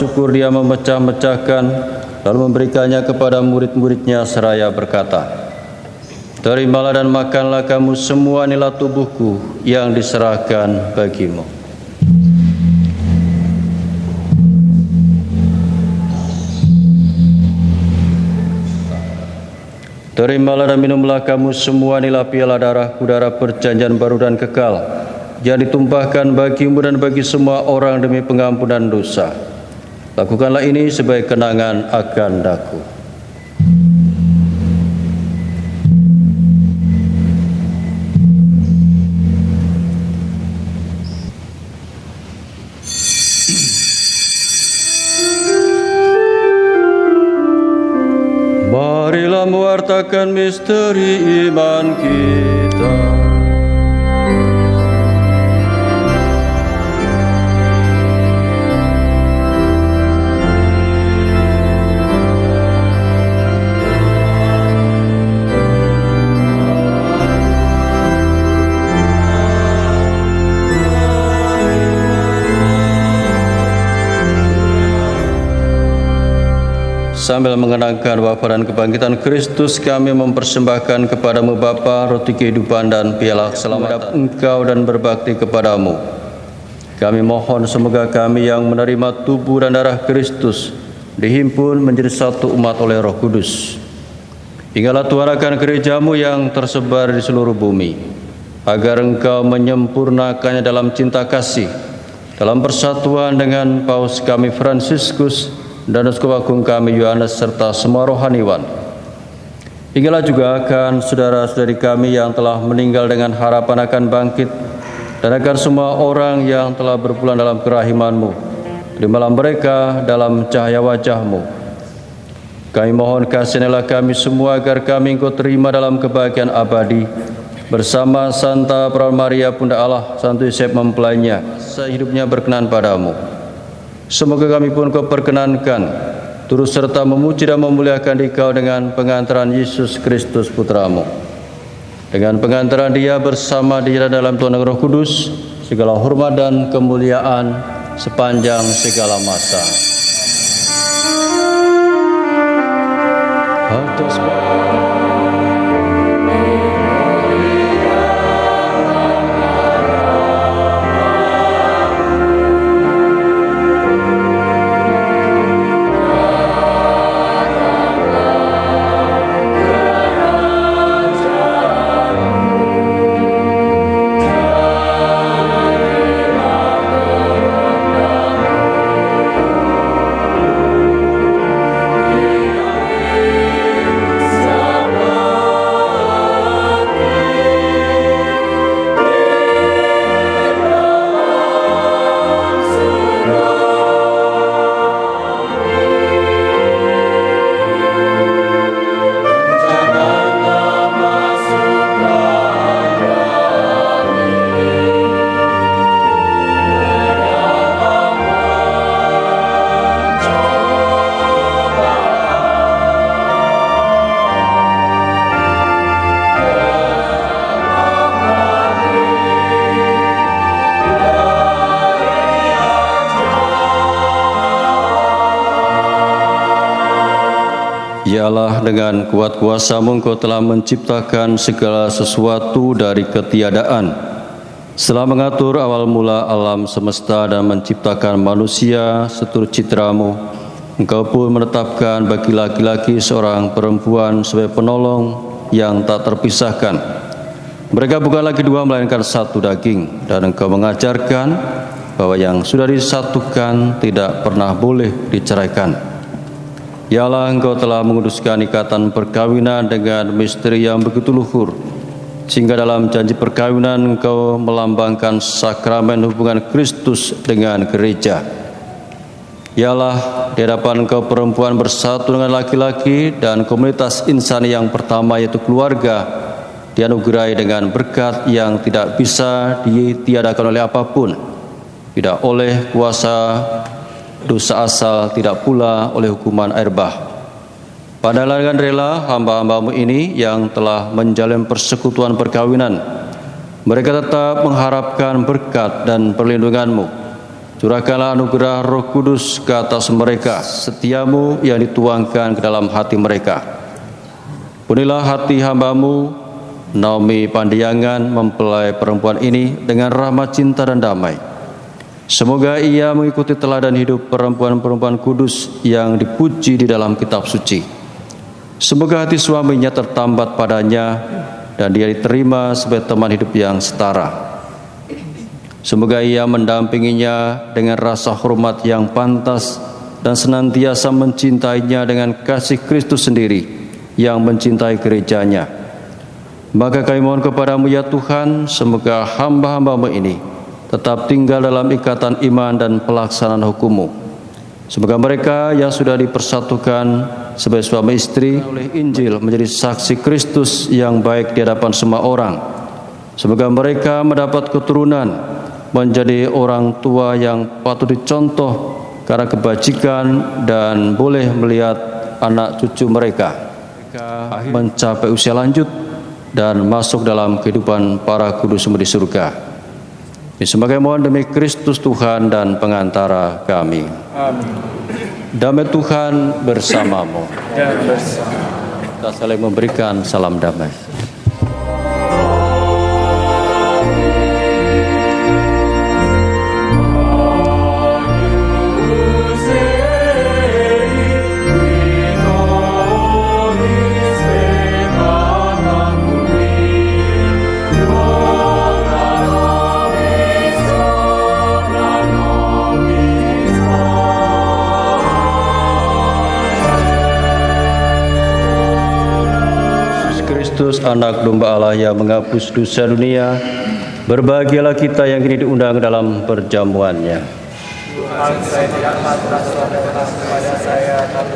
Syukur dia memecah-mecahkan lalu memberikannya kepada murid-muridnya seraya berkata, terimalah dan makanlah kamu semua inilah tubuhku yang diserahkan bagimu. Terimalah dan minumlah kamu semua inilah piala darahku, darah perjanjian baru dan kekal yang ditumpahkan bagimu dan bagi semua orang demi pengampunan dosa. Lakukanlah ini sebagai kenangan akan daku. Marilah mewartakan misteri iman kita. Sambil mengenangkan wafat dan kebangkitan Kristus, kami mempersembahkan kepadamu Bapa roti kehidupan dan piala keselamatan Engkau dan berbakti kepadamu. Kami mohon semoga kami yang menerima tubuh dan darah Kristus dihimpun menjadi satu umat oleh Roh Kudus. Ingatlah Tuhan akan gerejamu yang tersebar di seluruh bumi, agar Engkau menyempurnakannya dalam cinta kasih, dalam persatuan dengan Paus kami Fransiskus dan Uskup Agung kami Yohanes serta semua rohaniwan. Ingatlah juga akan saudara-saudari kami yang telah meninggal dengan harapan akan bangkit, dan akan semua orang yang telah berpulang dalam kerahiman-Mu. terimalah mereka dalam cahaya wajah-Mu. Kami mohon kasihanilah kami semua agar kami Engkau terima dalam kebahagiaan abadi bersama Santa Perawan Maria Bunda Allah, Santo Yosef mempelainya, sehidupnya berkenan padamu. Semoga kami pun Kau perkenankan turut serta memuji dan memuliakan Dikau dengan pengantaran Yesus Kristus Putra-Mu. Dengan pengantaran Dia bersama Dia dalam Tuhan dan Roh Kudus, segala hormat dan kemuliaan sepanjang segala masa. Atas Ya Allah, dengan kuat kuasa-Mu Engkau telah menciptakan segala sesuatu dari ketiadaan. Setelah mengatur awal mula alam semesta dan menciptakan manusia seturut citra-Mu, Engkau pun menetapkan bagi laki-laki seorang perempuan sebagai penolong yang tak terpisahkan. Mereka bukan lagi dua melainkan satu daging, dan Engkau mengajarkan bahwa yang sudah disatukan tidak pernah boleh diceraikan. Ya Allah, Engkau telah menguduskan ikatan perkawinan dengan misteri yang begitu luhur, sehingga dalam janji perkawinan Engkau melambangkan sakramen hubungan Kristus dengan gereja. Ya Allah, di hadapan Engkau perempuan bersatu dengan laki-laki dan komunitas insani yang pertama yaitu keluarga dianugerahi dengan berkat yang tidak bisa ditiadakan oleh apapun, tidak oleh kuasa dosa asal, tidak pula oleh hukuman air bah. Padahal dengan rela hamba-hamba-Mu ini yang telah menjalin persekutuan perkawinan, mereka tetap mengharapkan berkat dan perlindungan-Mu. Curahkanlah anugerah Roh Kudus ke atas mereka, setia-Mu yang dituangkan ke dalam hati mereka. Punilah hati hamba-Mu Naomi Pandiangan mempelai perempuan ini dengan rahmat cinta dan damai. Semoga ia mengikuti teladan hidup perempuan-perempuan kudus yang dipuji di dalam kitab suci. Semoga hati suaminya tertambat padanya dan dia diterima sebagai teman hidup yang setara. Semoga ia mendampinginya dengan rasa hormat yang pantas dan senantiasa mencintainya dengan kasih Kristus sendiri yang mencintai gerejanya. Maka kami mohon kepadamu ya Tuhan, semoga hamba-hamba-Mu ini tetap tinggal dalam ikatan iman dan pelaksanaan hukum-Mu. Semoga mereka yang sudah dipersatukan sebagai suami istri oleh Injil menjadi saksi Kristus yang baik di hadapan semua orang. Semoga mereka mendapat keturunan menjadi orang tua yang patut dicontoh karena kebajikan dan boleh melihat anak cucu mereka mencapai usia lanjut dan masuk dalam kehidupan para kudus di surga. Semoga mohon demi Kristus Tuhan dan pengantara kami. Amin. Damai Tuhan bersamamu. Dan bersama. Kita saling memberikan salam damai. Kristus, anak domba Allah yang menghapus dosa dunia, berbahagialah kita yang kini diundang dalam perjamuannya. Tuhan, saya tidak pantas datang kepada saya, tapi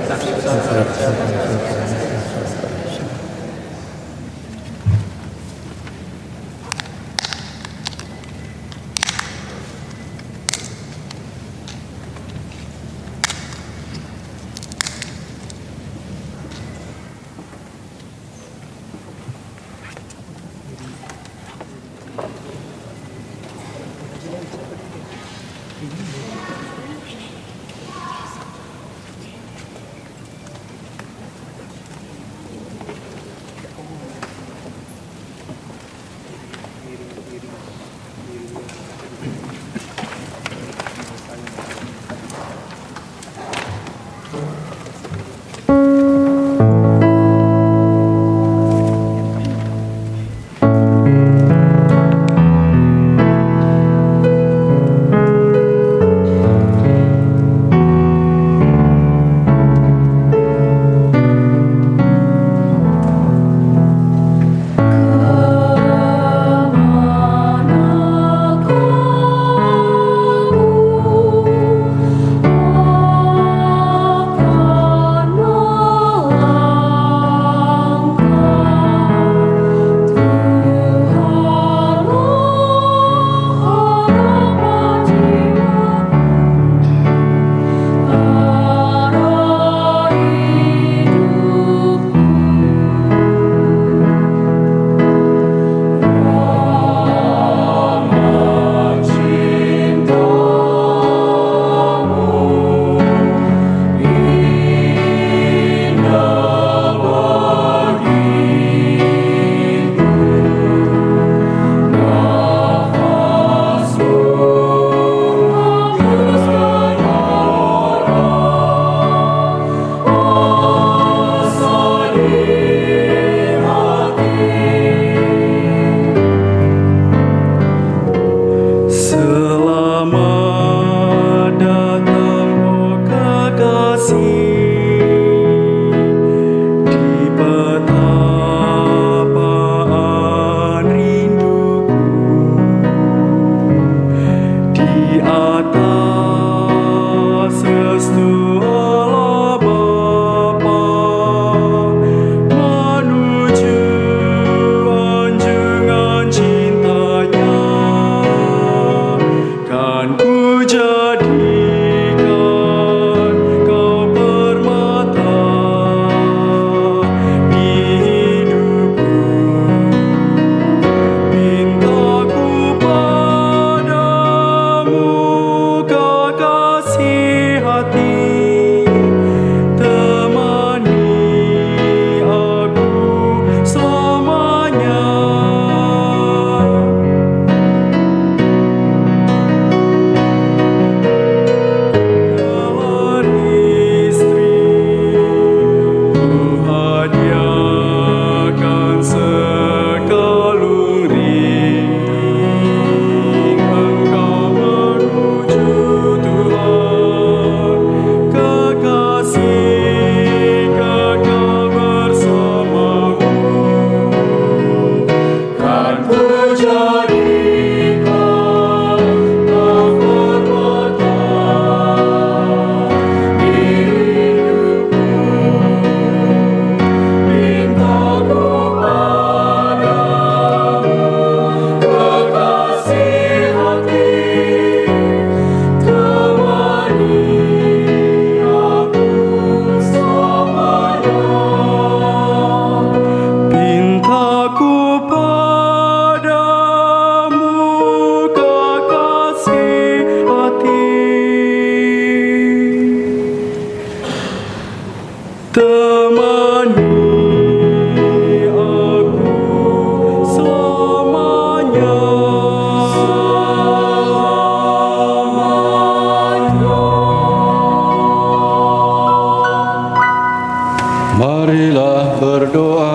Marilah berdoa.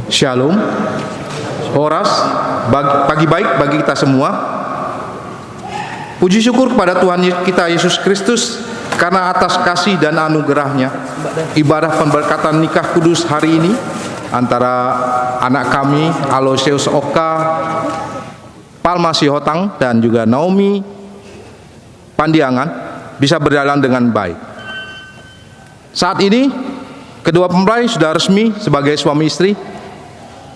Shalom. Horas, pagi baik bagi kita semua. Puji syukur kepada Tuhan kita Yesus Kristus karena atas kasih dan anugerahnya ibadah pemberkatan nikah kudus hari ini antara anak kami Aloysius Oka Palma Sihotang dan juga Naomi Pandiangan bisa berjalan dengan baik. Saat ini kedua mempelai sudah resmi sebagai suami istri.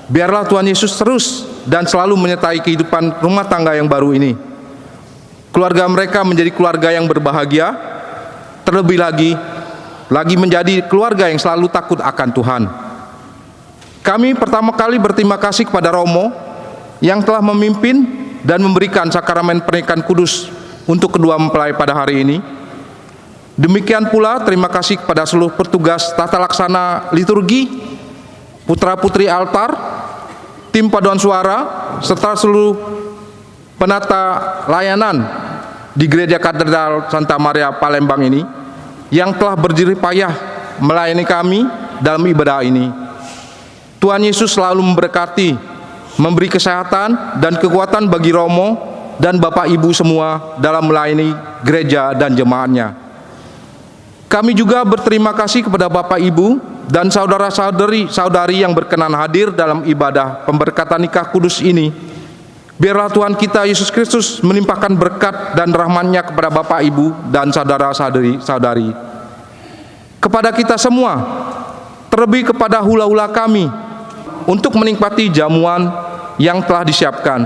Biarlah Tuhan Yesus terus dan selalu menyertai kehidupan rumah tangga yang baru ini. Keluarga mereka menjadi keluarga yang berbahagia, terlebih lagi menjadi keluarga yang selalu takut akan Tuhan. Kami pertama kali berterima kasih kepada Romo yang telah memimpin dan memberikan sakramen pernikahan kudus untuk kedua mempelai pada hari ini. Demikian pula terima kasih kepada seluruh petugas tata laksana liturgi, putra-putri altar, tim paduan suara, serta seluruh penata layanan di Gereja Katedral Santa Maria Palembang ini yang telah berjerih payah melayani kami dalam ibadah ini. Tuhan Yesus selalu memberkati, memberi kesehatan dan kekuatan bagi Romo dan Bapak Ibu semua dalam melayani gereja dan jemaatnya. Kami juga berterima kasih kepada Bapak Ibu dan saudara-saudari yang berkenan hadir dalam ibadah pemberkatan nikah kudus ini. Biarlah Tuhan kita Yesus Kristus melimpahkan berkat dan rahmat-Nya kepada Bapak Ibu dan saudara-saudari. Kepada kita semua, terlebih kepada hula-hula kami, untuk menikmati jamuan yang telah disiapkan.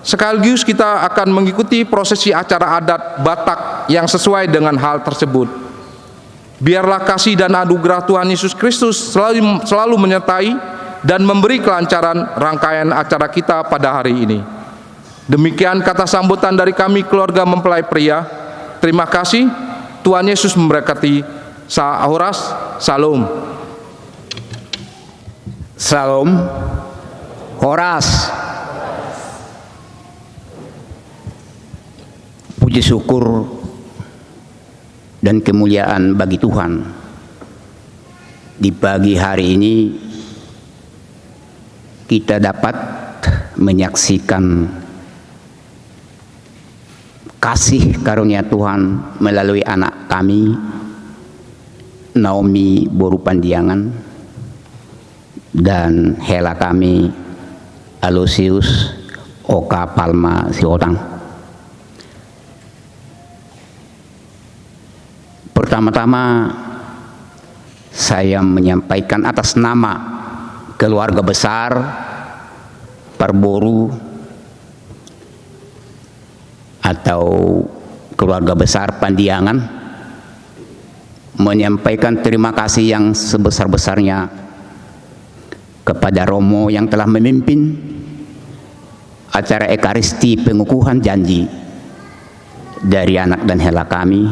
Sekaligus kita akan mengikuti prosesi acara adat Batak yang sesuai dengan hal tersebut. Biarlah kasih dan anugerah Tuhan Yesus Kristus selalu menyertai dan memberi kelancaran rangkaian acara kita pada hari ini. Demikian kata sambutan dari kami keluarga mempelai pria. Terima kasih. Tuhan Yesus memberkati. Sahoras, Salam. Salam. Horas. Puji syukur dan kemuliaan bagi Tuhan. Di pagi hari ini kita dapat menyaksikan kasih karunia Tuhan melalui anak kami Naomi Boru Pandiangan dan hela kami Aloysius Oka Palma Sihotang. Pertama-tama saya menyampaikan atas nama keluarga besar Parboru atau keluarga besar Pandiangan menyampaikan terima kasih yang sebesar-besarnya kepada Romo yang telah memimpin acara Ekaristi pengukuhan janji dari anak dan hela kami,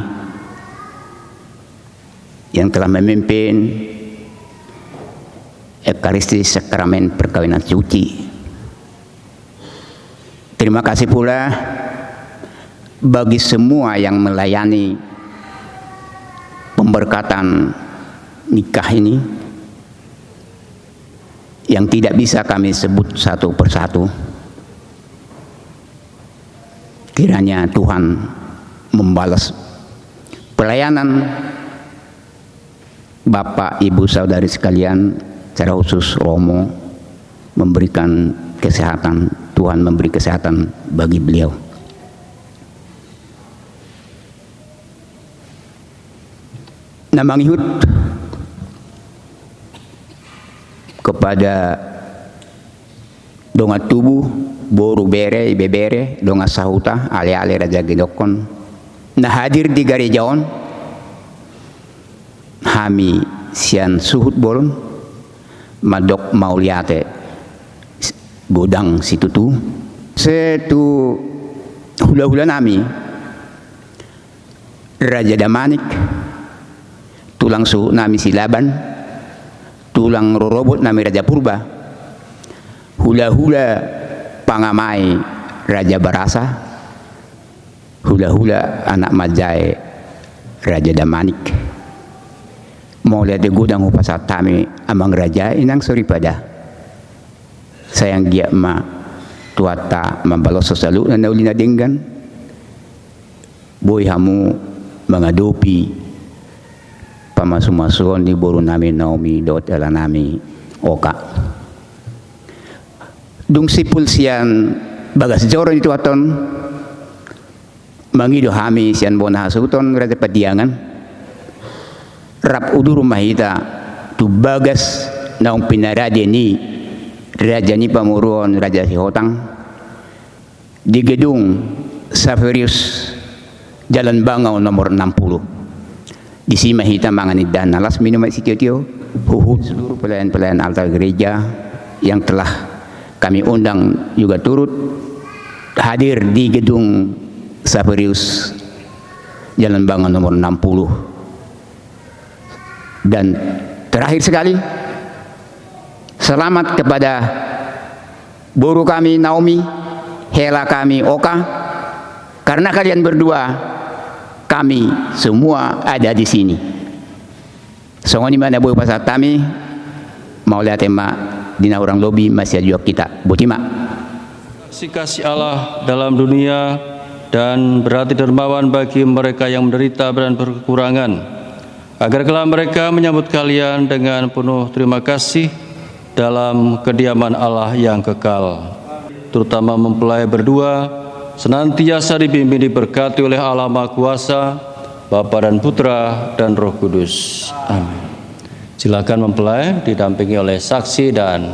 yang telah memimpin Ekaristi sakramen perkawinan suci. Terima kasih pula bagi semua yang melayani pemberkatan nikah ini yang tidak bisa kami sebut satu persatu. Kiranya Tuhan membalas pelayanan Bapak, Ibu, saudari sekalian, secara khusus Romo, memberikan kesehatan. Tuhan memberi kesehatan bagi beliau. Namangihut kepada donga tubuh boru bere bebere donga sahuta ale-ale raja gedokon na hadir di garejaon hami sian suhut bolon madok mauliate godang situtu setu hula-hula nami Raja Damanik tulang suhu nami Silaban, tulang rorobot nami Raja Purba, hula-hula pangamai Raja Barasa, hula-hula anak Majai Raja Damanik. Mau lihat gudang upasat kami amang raja inang suripada. Sayang dia ma tuata membalos sesalu na naulina denggan. Boy hamu mengadopi pamasu-masuon di boru nami Naomi dot ala nami Oka. Dung sipul sian bagas joron itu aton mangido hami sian bona hasuton Raja Padiangan rap udur mahita tu bagas naung pinarade ni Raja ni Pamuruan Raja Sihotang di gedung Saverius Jalan Bangau nomor 60 di sini mahita manganid dan alas minum sikitio huhut seluruh pelayan-pelayan altar gereja yang telah kami undang juga turut hadir di gedung Saverius Jalan Bangau nomor 60. Dan terakhir sekali, selamat kepada guru kami Naomi, Hela kami Oka, karena kalian berdua kami semua ada di sini. Songoni mana boleh pasal kami mau lihat tema dina orang lobi masih juga kita butima. Kasih Allah dalam dunia dan berarti dermawan bagi mereka yang menderita dan berkekurangan, agar kelak mereka menyambut kalian dengan penuh terima kasih dalam kediaman Allah yang kekal. Terutama mempelai berdua senantiasa dibimbing diberkati oleh Allah Maha Kuasa, Bapa dan Putra dan Roh Kudus. Amin. Silakan mempelai didampingi oleh saksi dan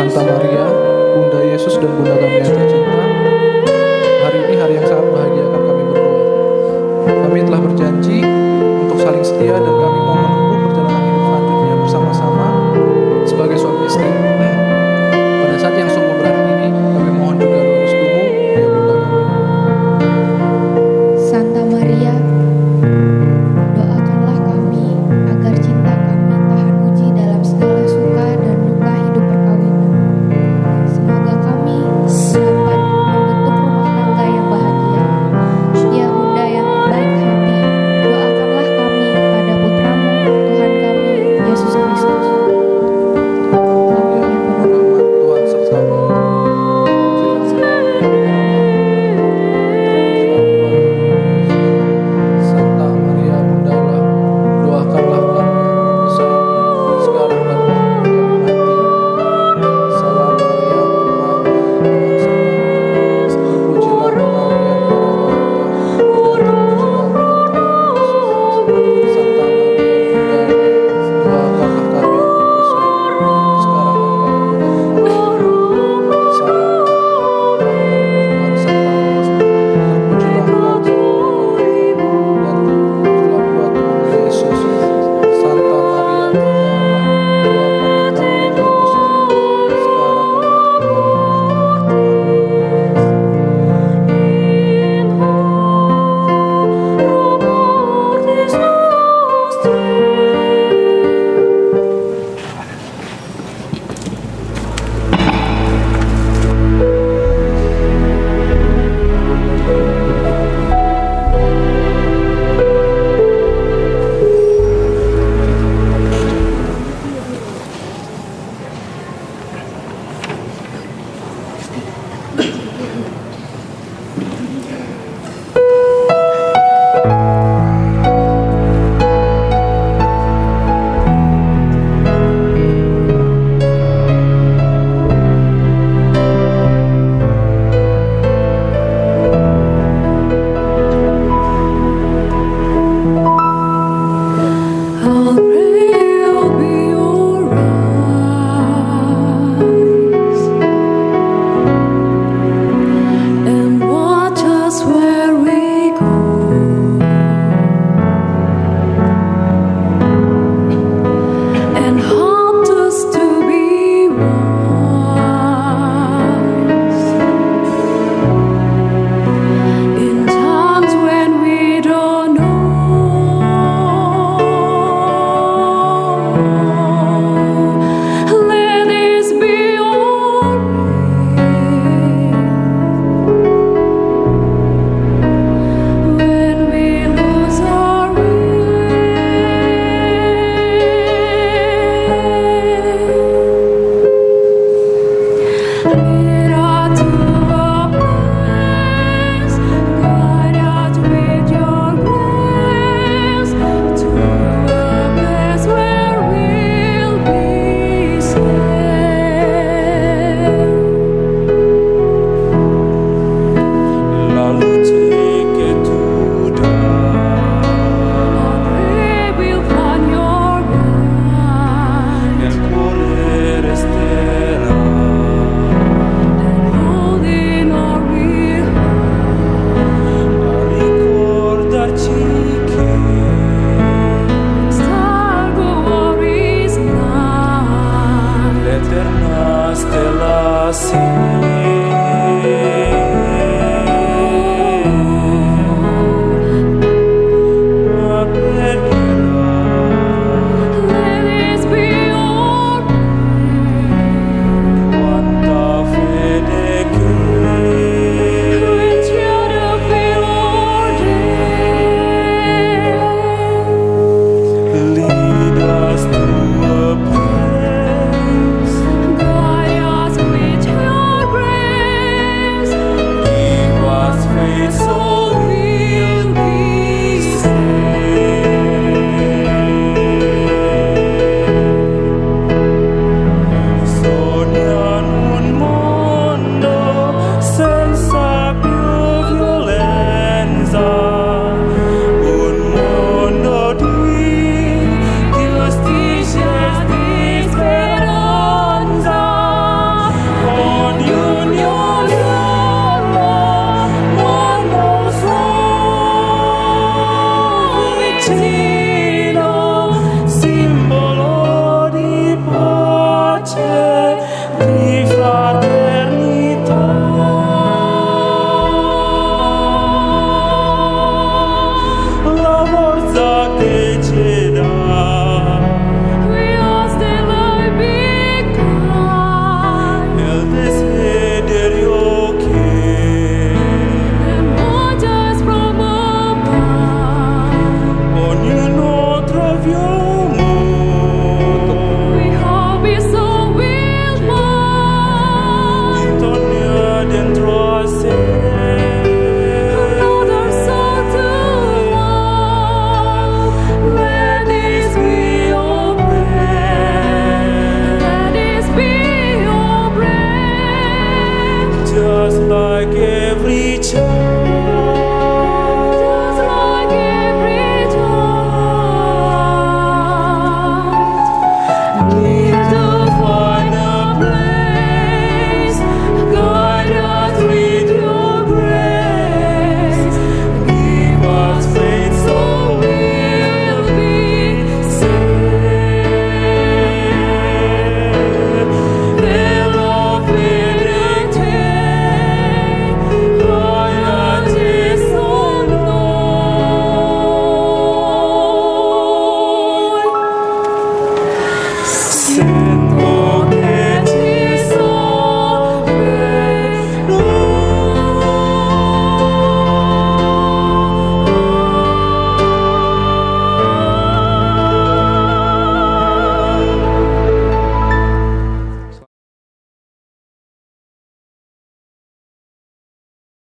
Santa Maria, Bunda Yesus dan Bunda kami yang tercinta, hari ini hari yang sangat bahagia akan kami berdua. Kami telah berjanji untuk saling setia dan kami